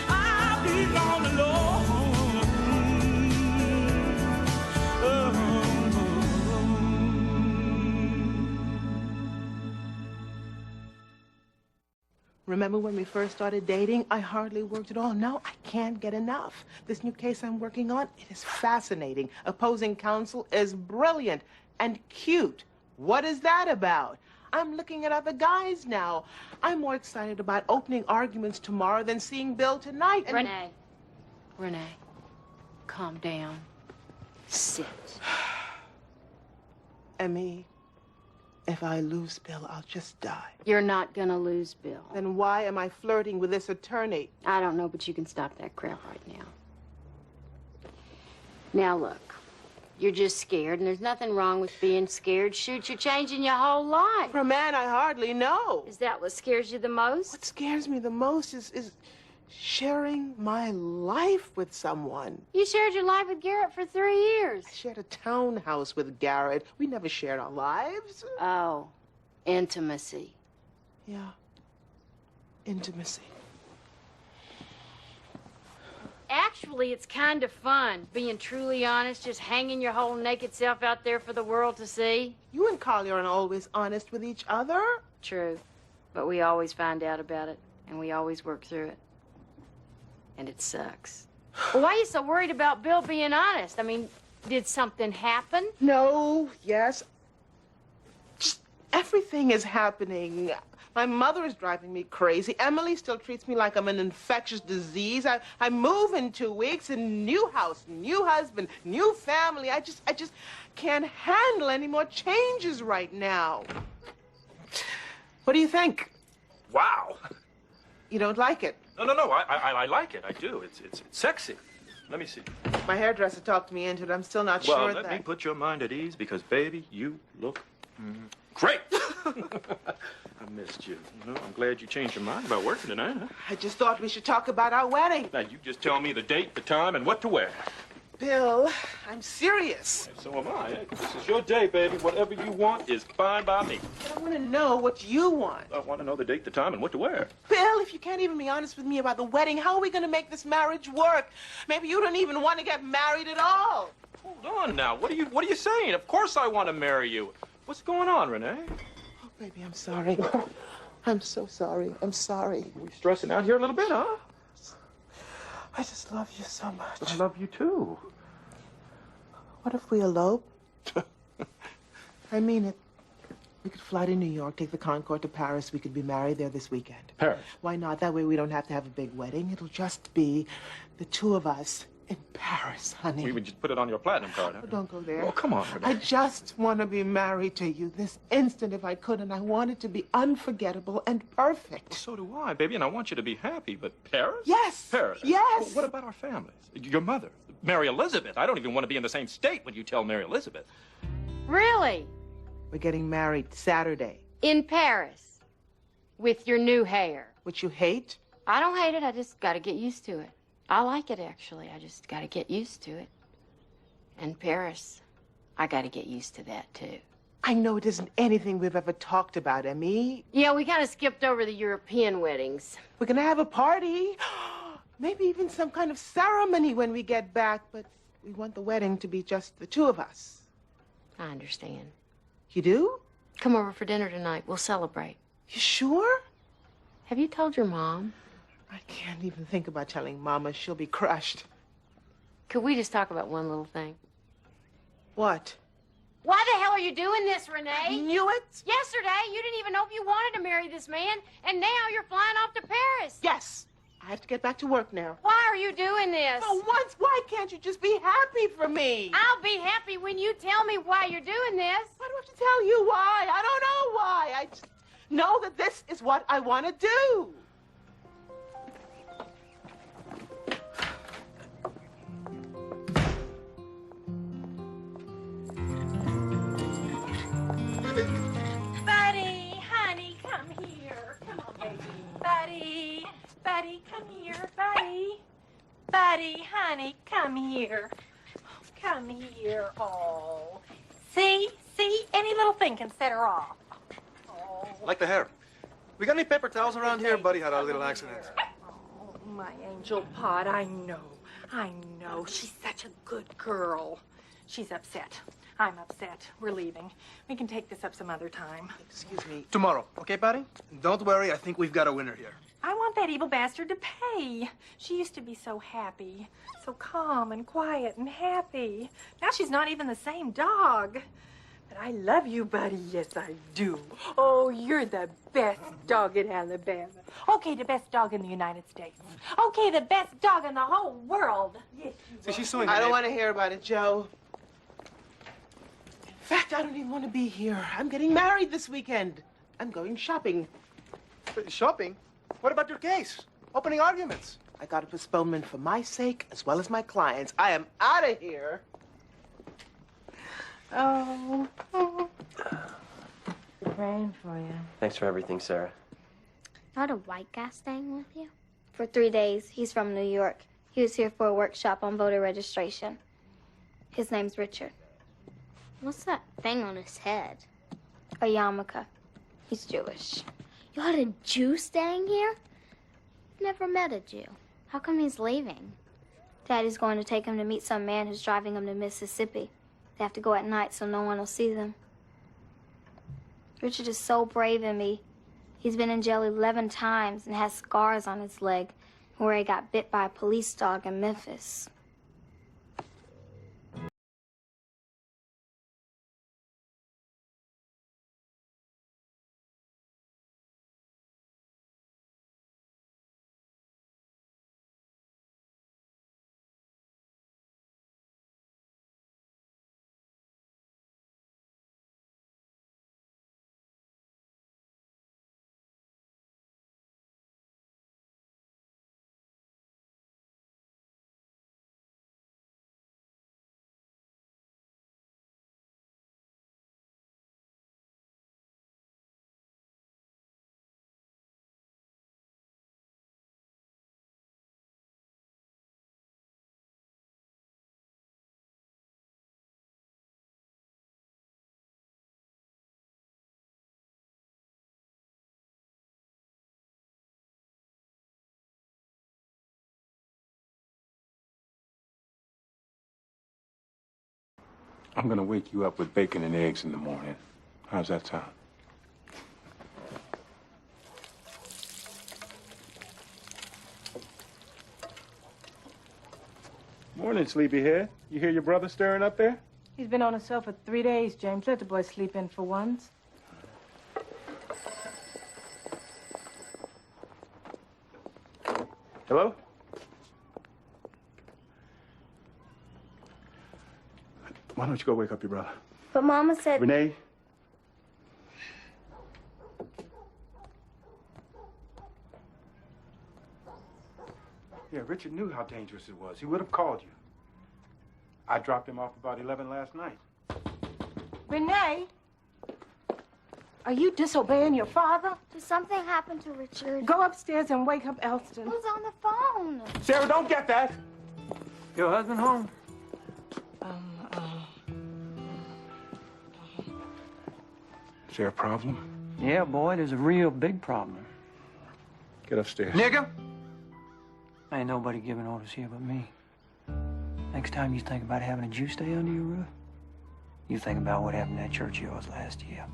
I'll be gone alone. Remember when we first started dating? I hardly worked at all. Now I can't get enough. This new case I'm working on, it is fascinating. Opposing counsel is brilliant and cute. What is that about? I'm looking at other guys now. I'm more excited about opening arguments tomorrow than seeing Bill tonight. And Renee, calm down. Sit. Emmy, if I lose Bill, I'll just die. You're not gonna lose Bill. Then why am I flirting with this attorney? I don't know, but you can stop that crap right now. Now look, you're just scared, and there's nothing wrong with being scared. Shoot, you're changing your whole life. For a man I hardly know. Is that what scares you the most? What scares me the most is sharing my life with someone. You shared your life with Garrett for 3 years. I shared a townhouse with Garrett. We never shared our lives. Oh, intimacy. Yeah, intimacy. Actually, it's kind of fun, being truly honest, just hanging your whole naked self out there for the world to see. You and Carly aren't always honest with each other. True, but we always find out about it, and we always work through it. And it sucks. Well, why are you so worried about Bill being honest? I mean, did something happen? No, yes. Just everything is happening. My mother is driving me crazy. Emily still treats me like I'm an infectious disease. I move in 2 weeks, and new house, new husband, new family. I just can't handle any more changes right now. What do you think? Wow. You don't like it? No. I like it. I do. It's sexy. Let me see. My hairdresser talked me into it. I'm still not Well, sure let that... me put your mind at ease because, baby, you look great. I missed you. I'm glad you changed your mind about working tonight, huh? I just thought we should talk about our wedding. Now, you just tell me the date, the time, and what to wear. Bill, I'm serious. So am I. This is your day, baby. Whatever you want is fine by me. But I want to know what you want. I want to know the date, the time, and what to wear. Bill, if you can't even be honest with me about the wedding, how are we going to make this marriage work? Maybe you don't even want to get married at all. Hold on now. What are you saying? Of course I want to marry you. What's going on, Renee? Oh, baby, I'm sorry. I'm so sorry. I'm sorry. We stressing out here a little bit, huh? I just love you so much. I love you too. What if we elope? I mean it. We could fly to New York, take the Concorde to Paris. We could be married there this weekend. Paris? Why not? That way we don't have to have a big wedding. It'll just be the two of us In Paris, honey. We would just put it on your platinum card. Huh? Oh, don't go there. Oh, come on, I Renee. just want to be married to you this instant if I could, and I want it to be unforgettable and perfect. So do I, baby, and I want you to be happy, but Paris? Yes. Paris? Yes. Well, what about our families? Your mother, Mary Elizabeth. I don't even want to be in the same state when you tell Mary Elizabeth. Really? We're getting married Saturday. In Paris? With your new hair? Which you hate? I don't hate it. I just got to get used to it. I like it, actually. I just got to get used to it. And Paris, I got to get used to that, too. I know it isn't anything we've ever talked about, Emmy. Yeah, we kind of skipped over the European weddings. We're going to have a party. Maybe even some kind of ceremony when we get back, but we want the wedding to be just the two of us. I understand. You do? Come over for dinner tonight. We'll celebrate. You sure? Have you told your mom? I can't even think about telling Mama. She'll be crushed. Could we just talk about one little thing? What? Why the hell are you doing this, Renee? I knew it. Yesterday, you didn't even know if you wanted to marry this man, and now you're flying off to Paris. Yes. I have to get back to work now. Why are you doing this? For once, why can't you just be happy for me? I'll be happy when you tell me why you're doing this. Why do I have to tell you why? I don't know why. I just know that this is what I want to do. Buddy, honey, come here. Come on, baby. Buddy, buddy, come here, buddy. Buddy, honey, come here. Come here. Oh. See? Any little thing can set her off. Like the hair. We got any paper towels around here? Buddy had a little accident. Oh, my angel Pod, I know. She's such a good girl. She's upset. I'm upset. We're leaving. We can take this up some other time. Excuse me. Tomorrow, okay, Patty? Don't worry, I think we've got a winner here. I want that evil bastard to pay. She used to be so happy, so calm and quiet and happy. Now she's not even the same dog. But I love you, buddy. Yes, I do. Oh, you're the best dog in Alabama. Okay, the best dog in the United States. Okay, the best dog in the whole world. Yes, See, she's suing I don't want to hear about it, Joe. In fact, I don't even want to be here. I'm getting married this weekend. I'm going shopping. Shopping? What about your case? Opening arguments? I got a postponement for my sake as well as my clients. I am out of here. Oh. Praying for you. Thanks for everything, Sarah. Not a white guy staying with you? For 3 days. He's from New York. He was here for a workshop on voter registration. His name's Richard. What's that thing on his head? A yarmulke. He's Jewish. You had a Jew staying here? Never met a Jew. How come he's leaving? Daddy's going to take him to meet some man who's driving him to Mississippi. They have to go at night so no one will see them. Richard is so brave in me. He's been in jail 11 times and has scars on his leg where he got bit by a police dog in Memphis. I'm gonna wake you up with bacon and eggs in the morning. How's that sound? Morning, sleepyhead. You hear your brother stirring up there? He's been on his cell for 3 days, James. Let the boy sleep in for once. Hello? Why don't you go wake up your brother? But Mama said... Renee? Yeah, Richard knew how dangerous it was. He would have called you. I dropped him off about 11 last night. Renee, are you disobeying your father? Did something happen to Richard? Go upstairs and wake up Elston. Who's on the phone? Sarah, don't get that! Your husband home? Is there a problem? Yeah, boy, there's a real big problem. Get upstairs. Nigga! Ain't nobody giving orders here but me. Next time you think about having a Jew stay under your roof, you think about what happened at that church of yours last year.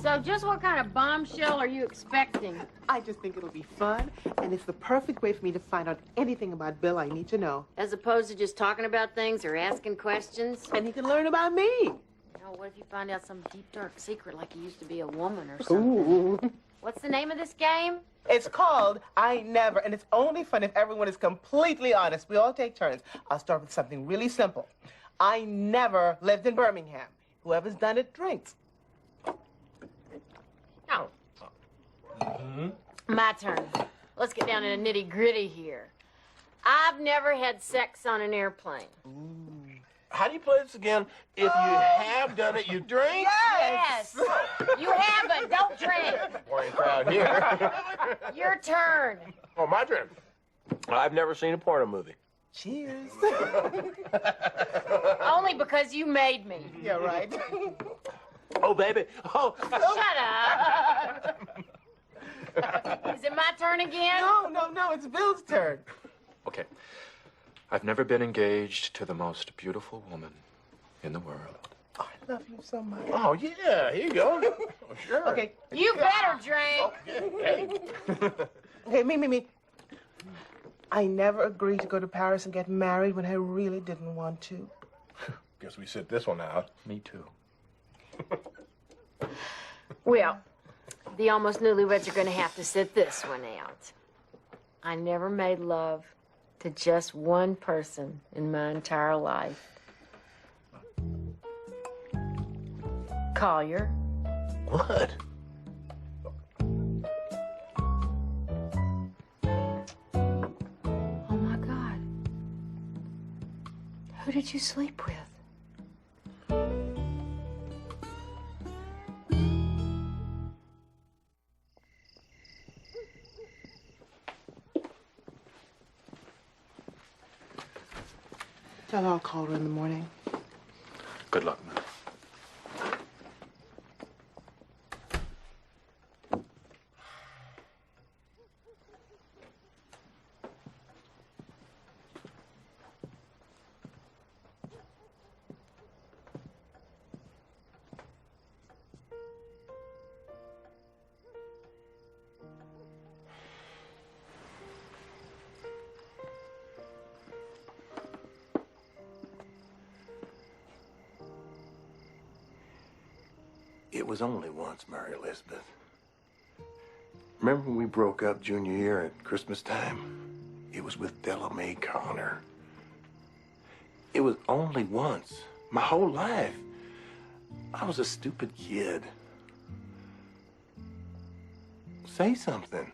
So just what kind of bombshell are you expecting? I just think it'll be fun, and it's the perfect way for me to find out anything about Bill I need to know. As opposed to just talking about things or asking questions? And he can learn about me. No, what if you find out some deep, dark secret like you used to be a woman or something? Ooh. What's the name of this game? It's called I Never, and it's only fun if everyone is completely honest. We all take turns. I'll start with something really simple. I never lived in Birmingham. Whoever's done it drinks. Oh. My turn. Let's get down to the nitty-gritty here. I've never had sex on an airplane. How do you play this again? If you have done it, you drink? Yes. You haven't. Don't drink. Boring crowd here. Your turn. Oh, my turn. I've never seen a porno movie. Cheers. Only because you made me. Yeah, right. Oh, baby. Oh. Shut up. Is it my turn again? No, it's Bill's turn. Okay. I've never been engaged to the most beautiful woman in the world. Oh, I love you so much. Oh, yeah. Here you go. Oh, sure. Okay. You better drink. Okay. Okay, me. I never agreed to go to Paris and get married when I really didn't want to. Guess we sit this one out. Me too. Well, the almost newlyweds are going to have to sit this one out. I never made love to just one person in my entire life. Collier. What? Oh, my God. Who did you sleep with? Tell her I'll call her in the morning. Good luck, man. It was only once, Mary Elizabeth. Remember when we broke up junior year at Christmas time? It was with Della Mae Connor. It was only once. My whole life. I was a stupid kid. Say something.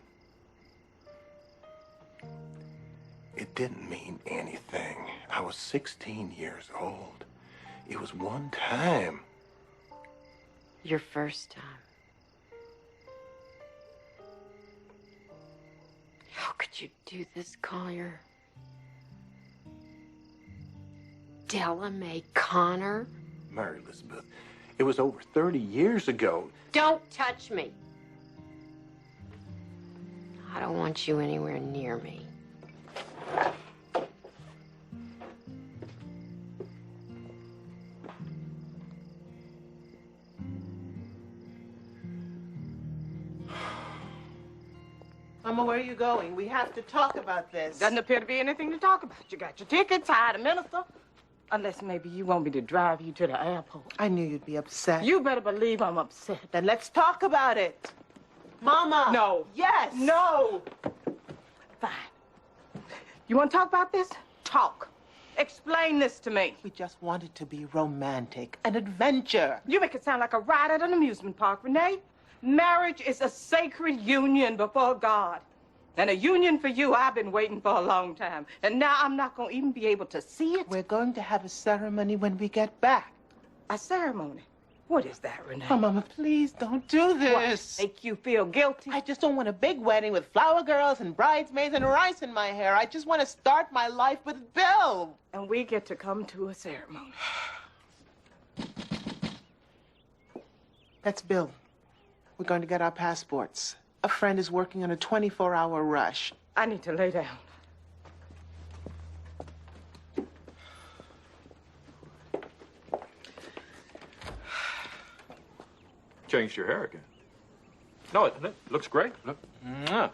It didn't mean anything. I was 16 years old. It was one time. Your first time. How could you do this, Collier? Della Mae Connor? Mary Elizabeth, it was over 30 years ago. Don't touch me. I don't want you anywhere near me. Mama, where are you going? We have to talk about this. Doesn't appear to be anything to talk about. You got your tickets, hired a minister. Unless maybe you want me to drive you to the airport. I knew you'd be upset. You better believe I'm upset. Then let's talk about it. Mama. No. Yes. No. Fine. You want to talk about this? Talk. Explain this to me. We just want it to be romantic, an adventure. You make it sound like a ride at an amusement park, Renee. Marriage is a sacred union before God. And a union for you I've been waiting for a long time. And now I'm not going to even be able to see it. We're going to have a ceremony when we get back. A ceremony? What is that, Renee? Oh, Mama, please don't do this. What, make you feel guilty? I just don't want a big wedding with flower girls and bridesmaids and rice in my hair. I just want to start my life with Bill. And we get to come to a ceremony. That's Bill. We're going to get our passports. A friend is working on a 24-hour rush. I need to lay down. Changed your hair again. No, it looks great. Look. Mwah.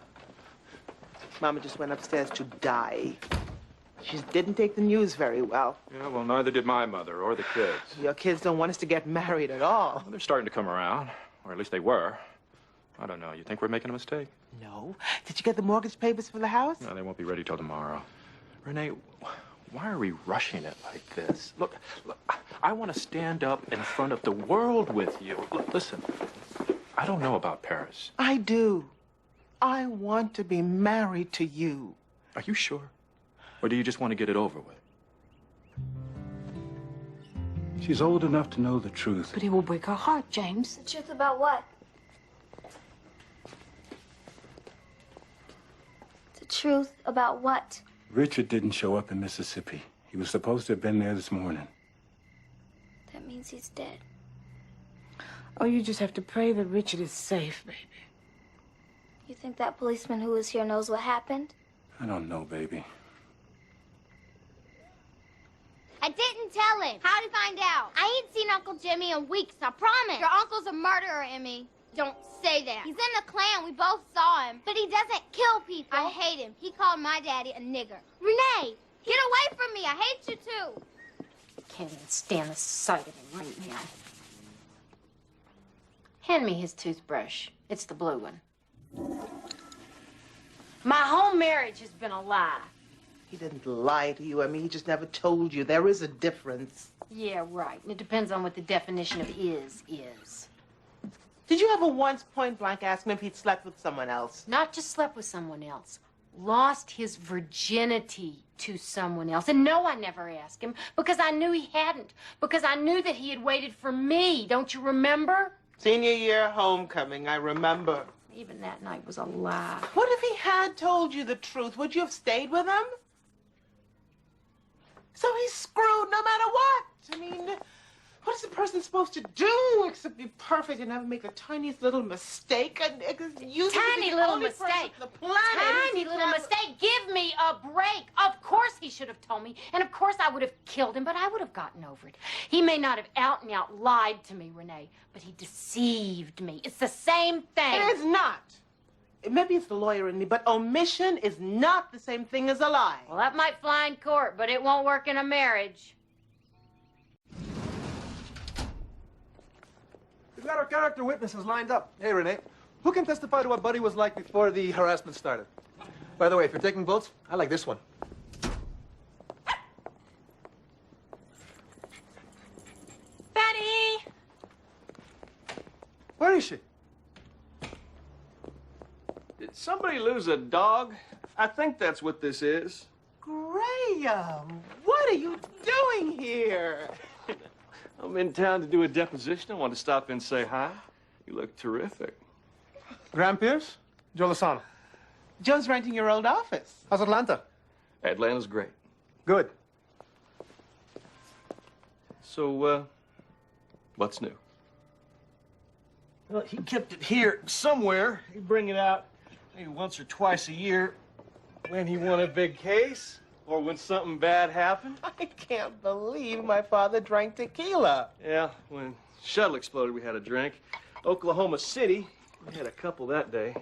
Mama just went upstairs to die. She didn't take the news very well. Yeah, well, neither did my mother or the kids. Your kids don't want us to get married at all. Well, they're starting to come around, or at least they were. I don't know. You think we're making a mistake? No. Did you get the mortgage papers for the house? No, they won't be ready till tomorrow. Renee, why are we rushing it like this? Look, I want to stand up in front of the world with you. Look, listen, I don't know about Paris. I do. I want to be married to you. Are you sure? Or do you just want to get it over with? She's old enough to know the truth. But it will break her heart, James. The truth about what? The truth about what? Richard didn't show up in Mississippi. He was supposed to have been there this morning. That means he's dead. Oh, you just have to pray that Richard is safe, baby. You think that policeman who was here knows what happened? I don't know, baby. I didn't tell him. How'd he find out? I ain't seen Uncle Jimmy in weeks, I promise. Your uncle's a murderer, Emmy. Don't say that. He's in the Klan. We both saw him. But he doesn't kill people. I hate him. He called my daddy a nigger. Renee, get away from me. I hate you, too. Can't even stand the sight of him right now. Hand me his toothbrush. It's the blue one. My whole marriage has been a lie. He didn't lie to you. I mean, he just never told you. There is a difference. Yeah, right. And it depends on what the definition of is. Did you ever once point blank ask him if he'd slept with someone else? Not just slept with someone else. Lost his virginity to someone else. And no, I never asked him because I knew he hadn't. Because I knew that he had waited for me. Don't you remember? Senior year homecoming, I remember. Even that night was a lie. What if he had told you the truth? Would you have stayed with him? So he's screwed no matter what. I mean, what is a person supposed to do except be perfect and never make the tiniest little mistake? Tiny little mistake. Tiny little mistake. Give me a break. Of course he should have told me. And of course I would have killed him, but I would have gotten over it. He may not have out and out lied to me, Renee, but he deceived me. It's the same thing. It is not. Maybe it's the lawyer in me, but omission is not the same thing as a lie. Well, that might fly in court, but it won't work in a marriage. We've got our character witnesses lined up. Hey, Renee, who can testify to what Buddy was like before the harassment started? By the way, if you're taking votes, I like this one. Betty! Where is she? Did somebody lose a dog? I think that's what this is. Graham, what are you doing here? I'm in town to do a deposition. I want to stop in and say hi. You look terrific. Graham Pierce? Joe Lozano. Joe's renting your old office. How's Atlanta? Atlanta's great. Good. So, what's new? Well, he kept it here somewhere. He'd bring it out maybe once or twice a year when he won a big case or when something bad happened. I can't believe my father drank tequila. Yeah, when Shuttle exploded, we had a drink. Oklahoma City, we had a couple that day.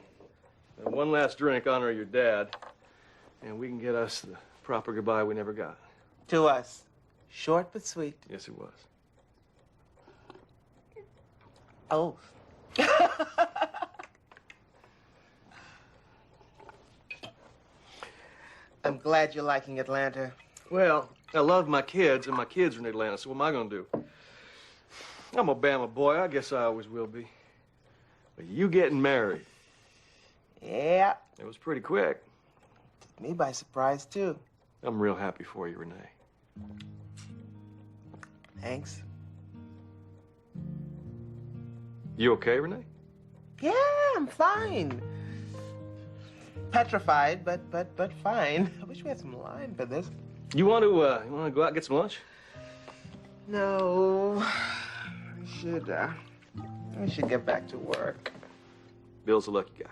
And one last drink, honor your dad. And we can get us the proper goodbye we never got. To us. Short but sweet. Yes, it was. Oh. I'm glad you're liking Atlanta. Well, I love my kids, and my kids are in Atlanta, so what am I going to do? I'm a Bama boy. I guess I always will be. But you getting married, Yeah. it was pretty quick. Took me by surprise, too. I'm real happy for you, Renee. Thanks. You okay, Renee? Yeah, I'm fine. Petrified, but fine. I wish we had some lime for this. You want to go out and get some lunch? No. I should get back to work. Bill's a lucky guy.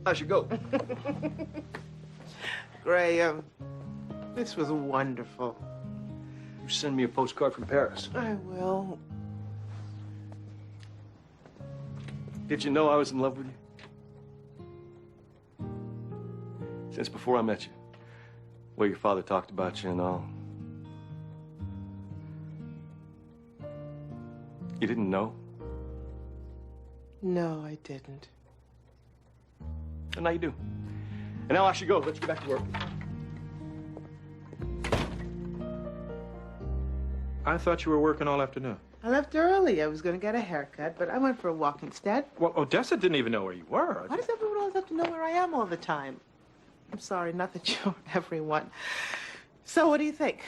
I should go. Graham, this was wonderful. You send me a postcard from Paris. I will. Did you know I was in love with you? Since before I met you. Well, your father talked about you and all. You didn't know? No, I didn't. And now you do. And now I should go. Let's get back to work. I thought you were working all afternoon. I left early. I was going to get a haircut, but I went for a walk instead. Well, Odessa didn't even know where you were. Why does everyone always have to know where I am all the time? I'm sorry, not that you're everyone. So what do you think?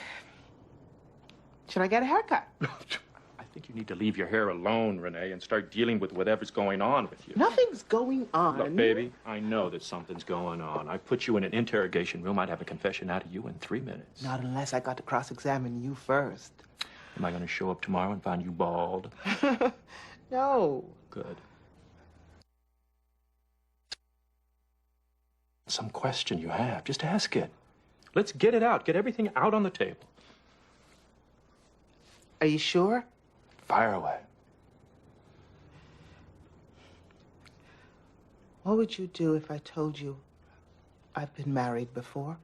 Should I get a haircut? I think you need to leave your hair alone, Renee, and start dealing with whatever's going on with you. Nothing's going on. Look, baby, I know that something's going on. I put you in an interrogation room. I'd have a confession out of you in 3 minutes. Not unless I got to cross-examine you first. Am I going to show up tomorrow and find you bald? No. Good. Some question you have, just ask it. Let's get it out. Get everything out on the table. Are you sure? Fire away. What would you do if I told you I've been married before?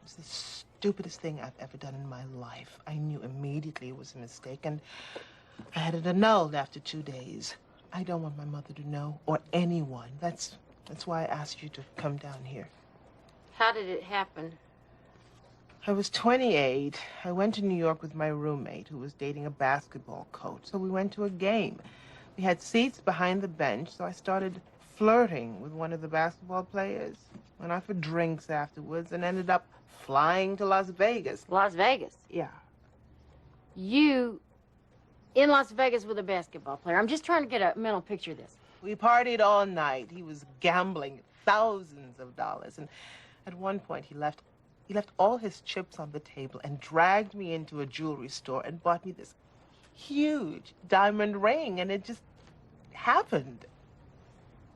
It's the stupidest thing I've ever done in my life. I knew immediately it was a mistake, and I had it annulled after 2 days. I don't want my mother to know, or anyone. That's why I asked you to come down here. How did it happen? I was 28. I went to New York with my roommate, who was dating a basketball coach. So we went to a game. We had seats behind the bench, so I started flirting with one of the basketball players. Went out for drinks afterwards and ended up flying to Las Vegas. Las Vegas? Yeah. You in Las Vegas with a basketball player. I'm just trying to get a mental picture of this. We partied all night. He was gambling thousands of dollars. And at one point, he left all his chips on the table and dragged me into a jewelry store and bought me this huge diamond ring. And it just happened.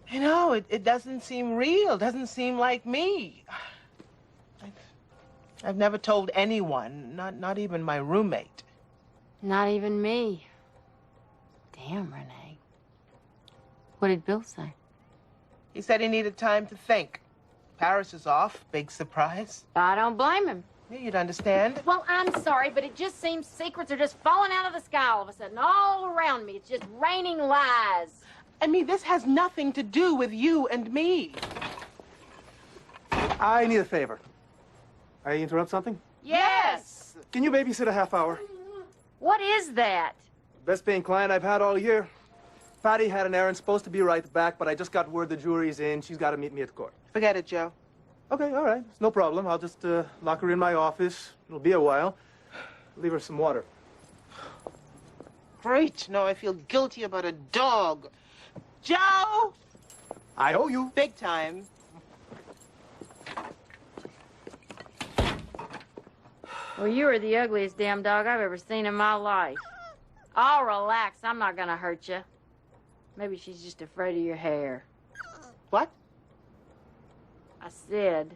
You know, it doesn't seem real. Doesn't seem like me. I've never told anyone, not even my roommate. Not even me. Damn, Renee. What did Bill say? He said he needed time to think. Paris is off. Big surprise. I don't blame him. Yeah, you'd understand. Well, I'm sorry, but it just seems secrets are just falling out of the sky all of a sudden, all around me. It's just raining lies. I mean, this has nothing to do with you and me. I need a favor. I interrupt something? Yes. Can you babysit a half hour? What is that? Best paying client I've had all year. Patty had an errand, supposed to be right back, but I just got word the jury's in. She's got to meet me at court. Forget it, Joe. Okay, all right. It's no problem. I'll just lock her in my office. It'll be a while. Leave her some water. Great. Now I feel guilty about a dog. Joe! I owe you. Big time. Well, you are the ugliest damn dog I've ever seen in my life. Oh, relax. I'm not gonna hurt you. Maybe she's just afraid of your hair. What? I said,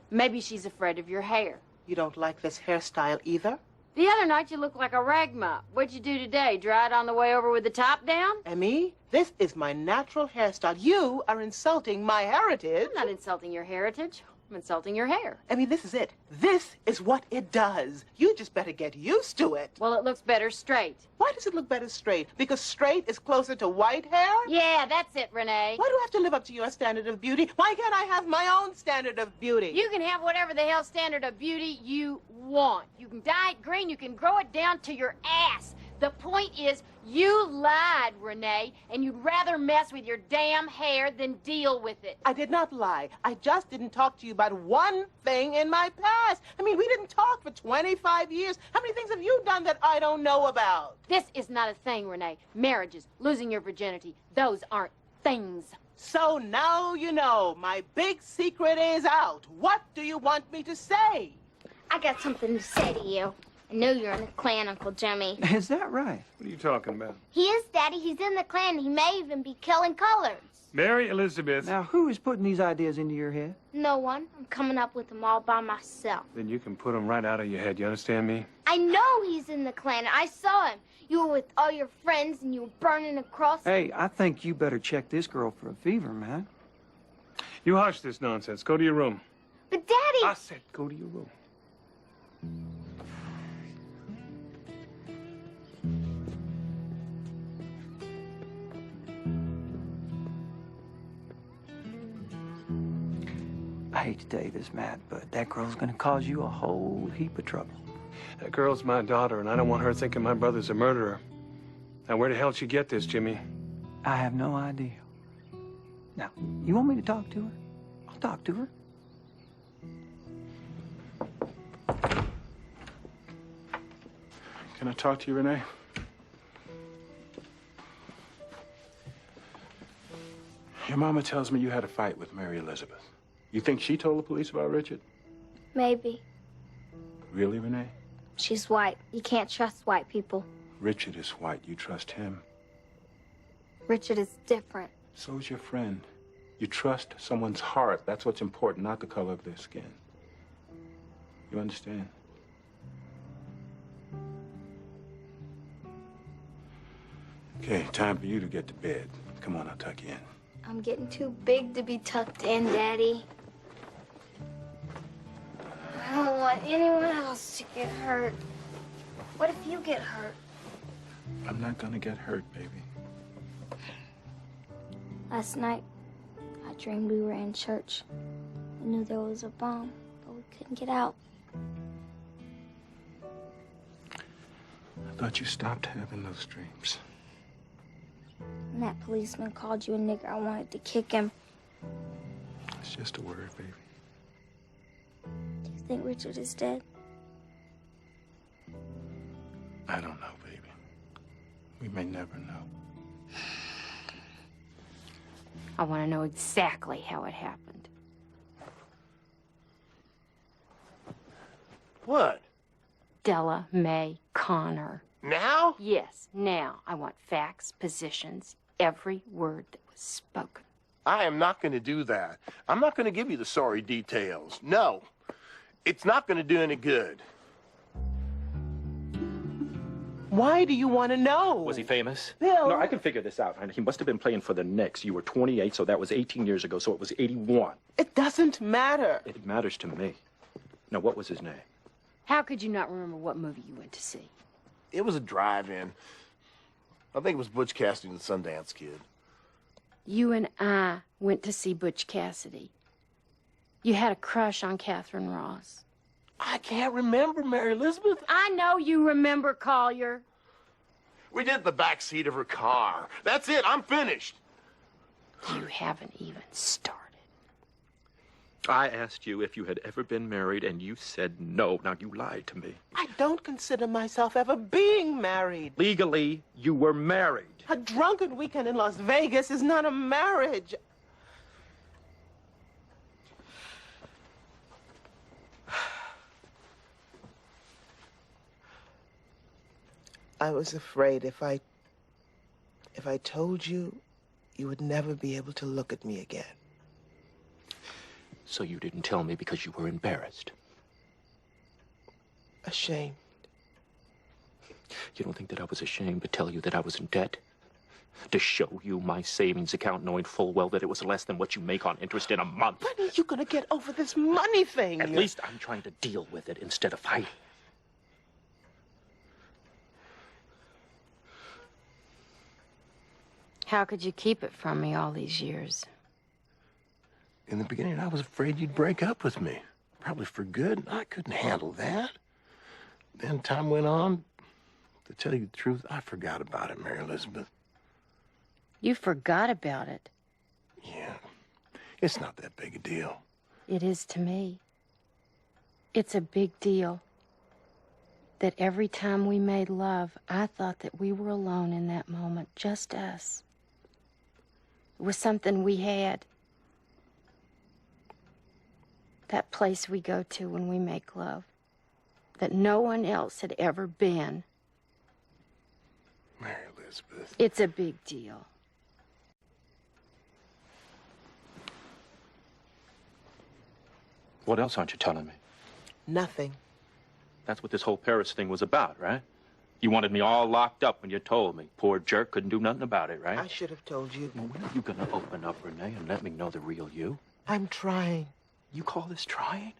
maybe she's afraid of your hair. You don't like this hairstyle either? The other night you looked like a rag mop. What'd you do today? Dry it on the way over with the top down? Emmy, this is my natural hairstyle. You are insulting my heritage. I'm not insulting your heritage. I'm insulting your hair. Emmy, this is it. This is what it does. You just better get used to it. Well, it looks better straight. Why does it look better straight? Because straight is closer to white hair? Yeah, that's it, Renee. Why do I have to live up to your standard of beauty? Why can't I have my own standard of beauty? You can have whatever the hell standard of beauty you want. You can dye it green. You can grow it down to your ass. The point is, you lied, Renee, and you'd rather mess with your damn hair than deal with it. I did not lie. I just didn't talk to you about one thing in my past. I mean, we didn't talk for 25 years. How many things have you done that I don't know about? This is not a thing, Renee. Marriages, losing your virginity, those aren't things. So now you know. My big secret is out. What do you want me to say? I got something to say to you. I know you're in the Klan, Uncle Jimmy. Is that right? What are you talking about? He is, Daddy. He's in the Klan. He may even be killing colors. Mary Elizabeth. Now, who is putting these ideas into your head? No one. I'm coming up with them all by myself. Then you can put them right out of your head. You understand me? I know he's in the Klan. I saw him. You were with all your friends and you were burning a cross. Hey, I think you better check this girl for a fever, man. You hush this nonsense. Go to your room. But, Daddy... I said go to your room. I hate to tell you this, Matt, but that girl's gonna cause you a whole heap of trouble. That girl's my daughter, and I don't want her thinking my brother's a murderer. Now, where the hell did she get this, Jimmy? I have no idea. Now, you want me to talk to her? I'll talk to her. Can I talk to you, Renee? Your mama tells me you had a fight with Mary Elizabeth. You think she told the police about Richard? Maybe. Really, Renee? She's white. You can't trust white people. Richard is white. You trust him. Richard is different. So's your friend. You trust someone's heart. That's what's important, not the color of their skin. You understand? Okay, time for you to get to bed. Come on, I'll tuck you in. I'm getting too big to be tucked in, Daddy. I don't want anyone else to get hurt. What if you get hurt? I'm not gonna get hurt, baby. Last night, I dreamed we were in church. I knew there was a bomb, but we couldn't get out. I thought you stopped having those dreams. And that policeman called you a nigger. I wanted to kick him. It's just a word, baby. Do you think Richard is dead? I don't know, baby. We may never know. I want to know exactly how it happened. What? Della Mae Connor. Now? Yes, now. I want facts, positions, every word that was spoken. I am not going to do that. I'm not going to give you the sorry details. No. It's not going to do any good. Why do you want to know? Was he famous? Bill. No, I can figure this out. He must have been playing for the Knicks. You were 28, so that was 18 years ago, so it was 81. It doesn't matter. It matters to me. Now, what was his name? How could you not remember what movie you went to see? It was a drive-in. I think it was Butch Cassidy and the Sundance Kid. You and I went to see Butch Cassidy. You had a crush on Catherine Ross. I can't remember, Mary Elizabeth. I know you remember, Collier. We did the back seat of her car. That's it. I'm finished. You haven't even started. I asked you if you had ever been married, and you said no. Now, you lied to me. I don't consider myself ever being married. Legally, you were married. A drunken weekend in Las Vegas is not a marriage. I was afraid if I told you, you would never be able to look at me again. So you didn't tell me because you were embarrassed. Ashamed. You don't think that I was ashamed to tell you that I was in debt? To show you my savings account knowing full well that it was less than what you make on interest in a month? When are you gonna get over this money thing? At least I'm trying to deal with it instead of fighting. How could you keep it from me all these years? In the beginning, I was afraid you'd break up with me. Probably for good. I couldn't handle that. Then time went on. To tell you the truth, I forgot about it, Mary Elizabeth. You forgot about it. Yeah. It's not that big a deal. It is to me. It's a big deal that every time we made love, I thought that we were alone in that moment, just us. It was something we had. That place we go to when we make love, that no one else had ever been. Mary Elizabeth. It's a big deal. What else aren't you telling me? Nothing. That's what this whole Paris thing was about, right? You wanted me all locked up when you told me. Poor jerk couldn't do nothing about it, right? I should have told you. Well, when are you gonna open up, Renee, and let me know the real you? I'm trying. You call this trying?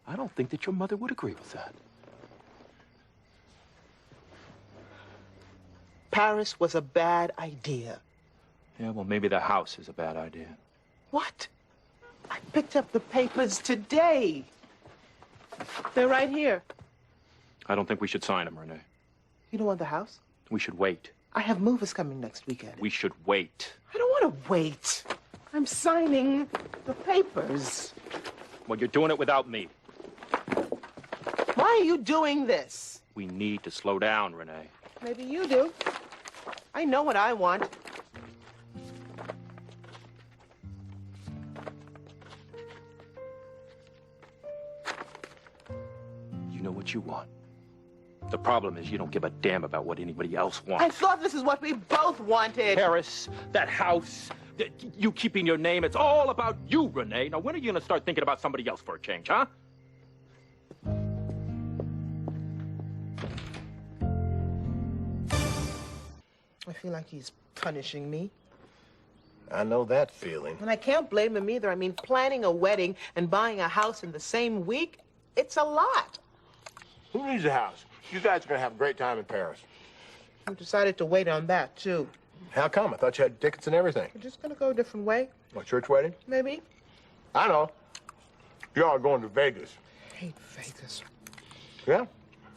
I don't think that your mother would agree with that. Paris was a bad idea. Yeah, well, maybe the house is a bad idea. What? I picked up the papers today. They're right here. I don't think we should sign them, Renee. You don't want the house? We should wait. I have movers coming next weekend. We should wait. I don't want to wait. I'm signing the papers. Well, you're doing it without me. Why are you doing this? We need to slow down, Renee. Maybe you do. I know what I want. You know what you want. The problem is you don't give a damn about what anybody else wants. I thought this is what we both wanted. Paris, that house, you keeping your name, it's all about you, Renee. Now, when are you going to start thinking about somebody else for a change, huh? I feel like he's punishing me. I know that feeling. And I can't blame him either. I mean, planning a wedding and buying a house in the same week, it's a lot. Who needs a house? You guys are going to have a great time in Paris. I decided to wait on that, too. How come? I thought you had tickets and everything. We're just going to go a different way, What, church wedding? maybe. I know. Y'all are going to Vegas. I hate Vegas. Yeah?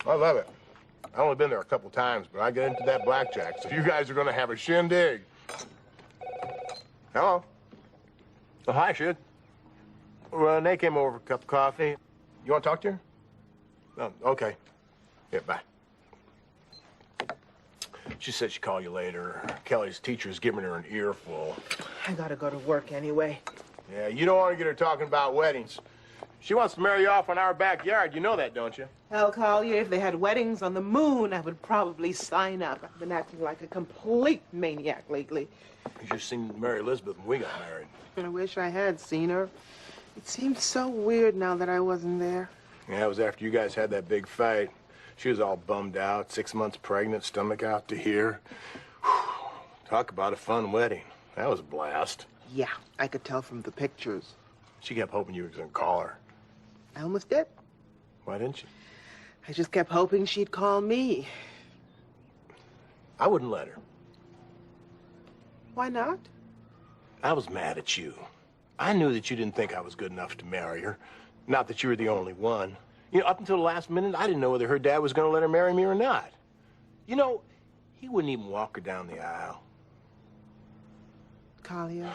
I love it. I've only been there a couple times, but I get into that blackjack, so you guys are going to have a shindig. Hello. Oh, hi, Sid. Renee came over for a cup of coffee. You want to talk to her? Oh, okay. Yeah, bye. She said she'd call you later. Kelly's teacher's giving her an earful. I gotta go to work anyway. Yeah, you don't want to get her talking about weddings. She wants to marry you off in our backyard. You know that, don't you? Hell, Collier, if they had weddings on the moon, I would probably sign up. I've been acting like a complete maniac lately. You just seen Mary Elizabeth when we got married. I wish I had seen her. It seems so weird now that I wasn't there. Yeah, it was after you guys had that big fight. She was all bummed out, 6 months pregnant, stomach out to here. Whew. Talk about a fun wedding. That was a blast. Yeah, I could tell from the pictures. She kept hoping you were going to call her. I almost did. Why didn't you? I just kept hoping she'd call me. I wouldn't let her. Why not? I was mad at you. I knew that you didn't think I was good enough to marry her. Not that you were the only one. You know, up until the last minute, I didn't know whether her dad was going to let her marry me or not. You know, he wouldn't even walk her down the aisle. Collier,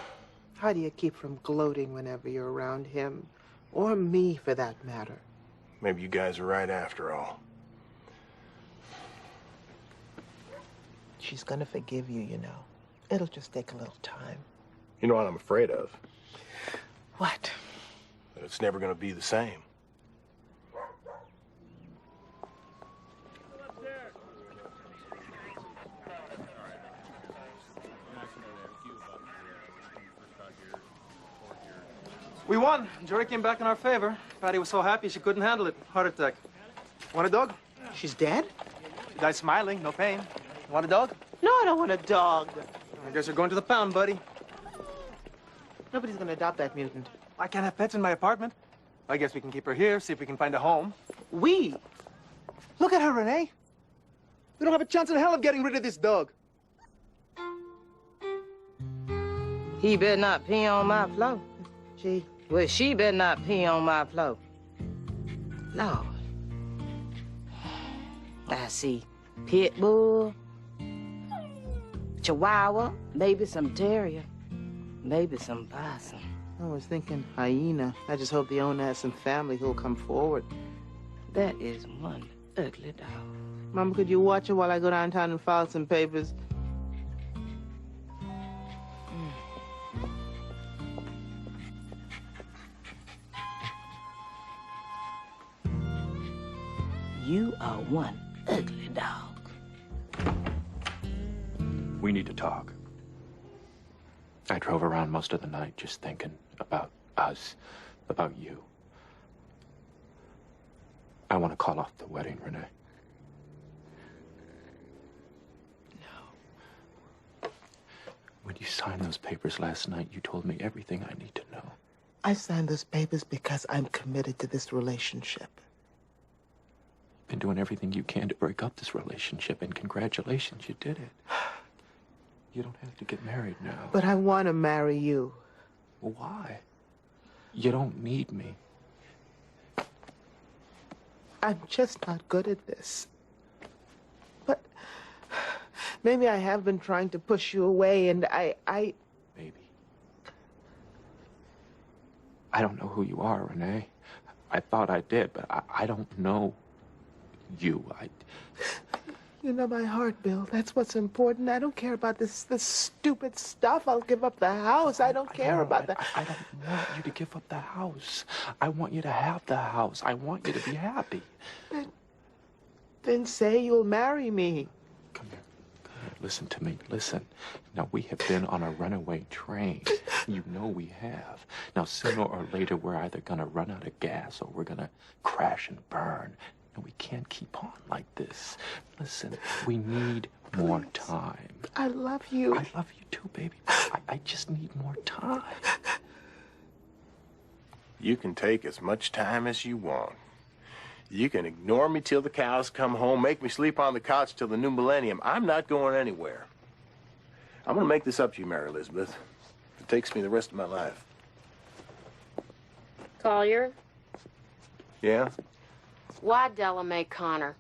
how do you keep from gloating whenever you're around him? Or me, for that matter? Maybe you guys are right after all. She's gonna forgive you, you know. It'll just take a little time. You know what I'm afraid of? What? That it's never going to be the same. We won. Jury came back in our favor. Patty was so happy she couldn't handle it. Heart attack. Want a dog? She's dead? You guys smiling, no pain. You want a dog? No, I don't want a dog. I guess you're going to the pound, buddy. Nobody's gonna adopt that mutant. I can't have pets in my apartment. I guess we can keep her here, see if we can find a home. We? Look at her, Renee. We don't have a chance in hell of getting rid of this dog. He better not pee on my floor. Well, she better not pee on my floor. Lord. I see pit bull, chihuahua, maybe some terrier, maybe some possum. I was thinking hyena. I just hope the owner has some family who'll come forward. That is one ugly dog. Mama, could you watch her while I go downtown and file some papers? You are one ugly dog. We need to talk. I drove around most of the night just thinking about us, about you. I want to call off the wedding, Renee. No. When you signed those papers last night, you told me everything I need to know. I signed those papers because I'm committed to this relationship. Been doing everything you can to break up this relationship, and congratulations, you did it. You don't have to get married now. But I want to marry you. Why? You don't need me. I'm just not good at this. But maybe I have been trying to push you away, and I... Maybe. I don't know who you are, Renee. I thought I did, but I don't know you. You know my heart, Bill. That's what's important. I don't care about this stupid stuff. I'll give up the house. I don't care about that. I don't want you to give up the house. I want you to have the house. I want you to be happy. Then say you'll marry me. Come here. Listen to me. Listen. Now, we have been on a runaway train. You know we have. Now, sooner or later, we're either going to run out of gas or we're going to crash and burn. And we can't keep on like this. Listen, we need more time. I love you. I love you too, baby. I just need more time. You can take as much time as you want. You can ignore me till the cows come home, make me sleep on the couch till the new millennium. I'm not going anywhere. I'm going to make this up to you, Mary Elizabeth. It takes me the rest of my life. Collier, Yeah? why Della Mae Connor?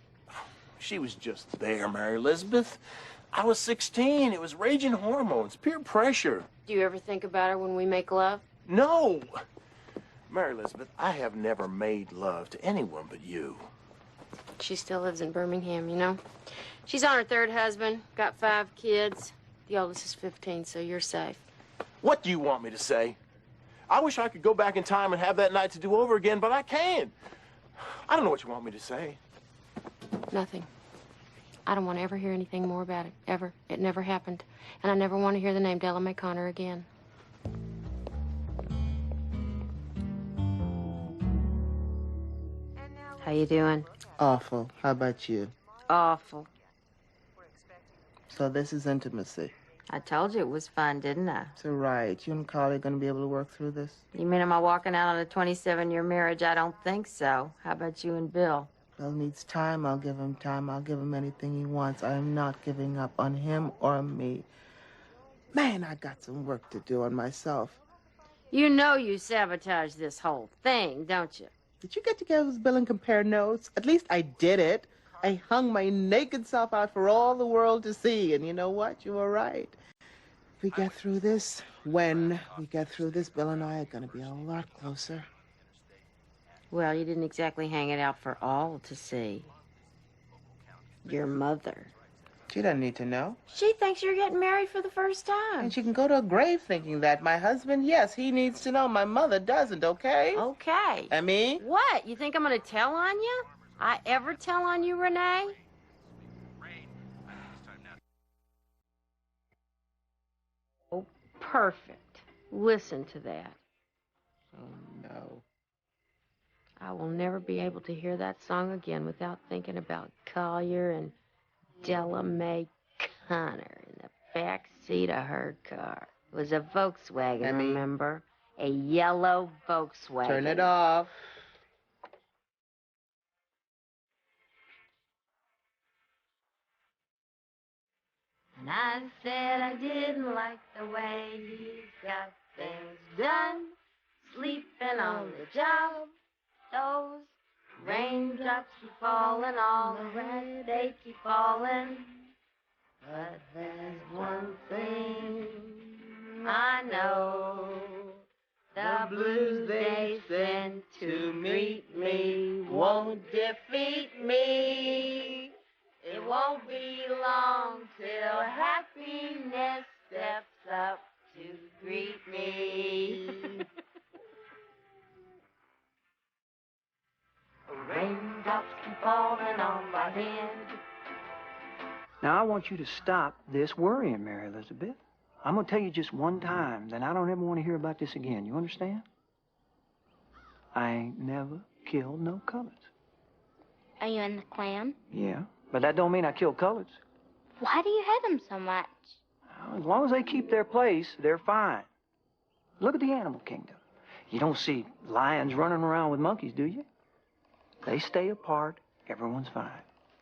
She was just there, Mary Elizabeth. I was 16. It was raging hormones, peer pressure. Do you ever think about her when we make love? No! Mary Elizabeth, I have never made love to anyone but you. She still lives in Birmingham, you know? She's on her third husband, got 5 kids. The oldest is 15, so you're safe. What do you want me to say? I wish I could go back in time and have that night to do over again, but I can't. I don't know what you want me to say. Nothing. I don't want to ever hear anything more about it, ever. It never happened. And I never want to hear the name Della Mae Connor again. How you doing? Awful. How about you? Awful. So this is intimacy. I told you it was fun, didn't I? It's all right. You and Carly are going to be able to work through this? You mean am I walking out on a 27-year marriage? I don't think so. How about you and Bill? Bill needs time. I'll give him time. I'll give him anything he wants. I am not giving up on him or me. Man, I got some work to do on myself. You know you sabotaged this whole thing, don't you? Did you get together with Bill and compare notes? At least I did it. I hung my naked self out for all the world to see. And you know what? You were right. If we get through this, when we get through this, Bill and I are going to be a lot closer. Well, you didn't exactly hang it out for all to see. Your mother. She doesn't need to know. She thinks you're getting married for the first time. And she can go to a grave thinking that. My husband, yes, he needs to know. My mother doesn't, okay? Okay. I mean? What? You think I'm going to tell on you? I ever tell on you, Renee? Oh, perfect. Listen to that. Oh, no. I will never be able to hear that song again without thinking about Collier and Della Mae Connor in the back seat of her car. It was a Volkswagen, Emmy. remember? A yellow Volkswagen. Turn it off. And I said I didn't like the way he's got things done. Sleeping on the job. Those raindrops keep falling all around. They keep falling. But there's one thing I know. The blues they send to meet me won't defeat me. It won't be long till happiness steps up to greet me. Raindrops keep falling on my head. Now, I want you to stop this worrying, Mary Elizabeth. I'm going to tell you just one time, then I don't ever want to hear about this again. You understand? I ain't never killed no coloreds. Are you in the Klan? Yeah, but that don't mean I kill coloreds. Why do you hate them so much? Well, as long as they keep their place, they're fine. Look at the animal kingdom. You don't see lions running around with monkeys, do you? They stay apart. Everyone's fine.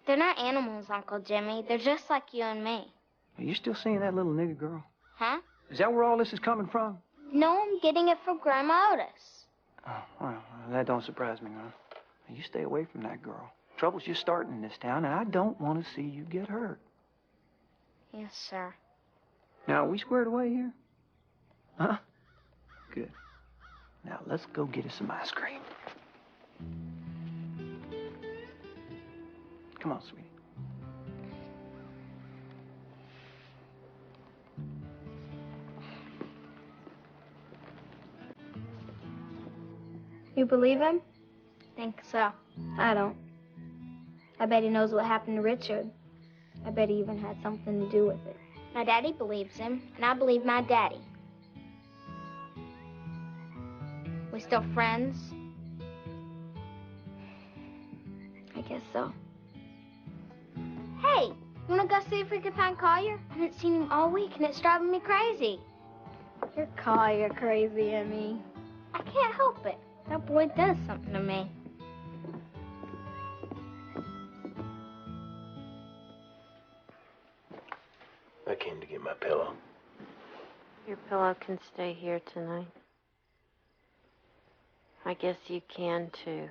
They're not animals, Uncle Jimmy. They're just like you and me. Are you still seeing that little nigger girl? Huh? Is that where all this is coming from? No, I'm getting it from Grandma Otis. Oh, well, that don't surprise me none. You stay away from that girl. Trouble's just starting in this town, and I don't want to see you get hurt. Yes, sir. Now, are we squared away here? Huh? Good. Now, let's go get us some ice cream. Come on, sweetie. You believe him? Think so. I don't. I bet he knows what happened to Richard. I bet he even had something to do with it. My daddy believes him, and I believe my daddy. We still friends? I guess so. Hey, you wanna go see if we can find Collier? I haven't seen him all week, and it's driving me crazy. You're Collier crazy, Emmy. I can't help it. That boy does something to me. I came to get my pillow. Your pillow can stay here tonight. I guess you can, too.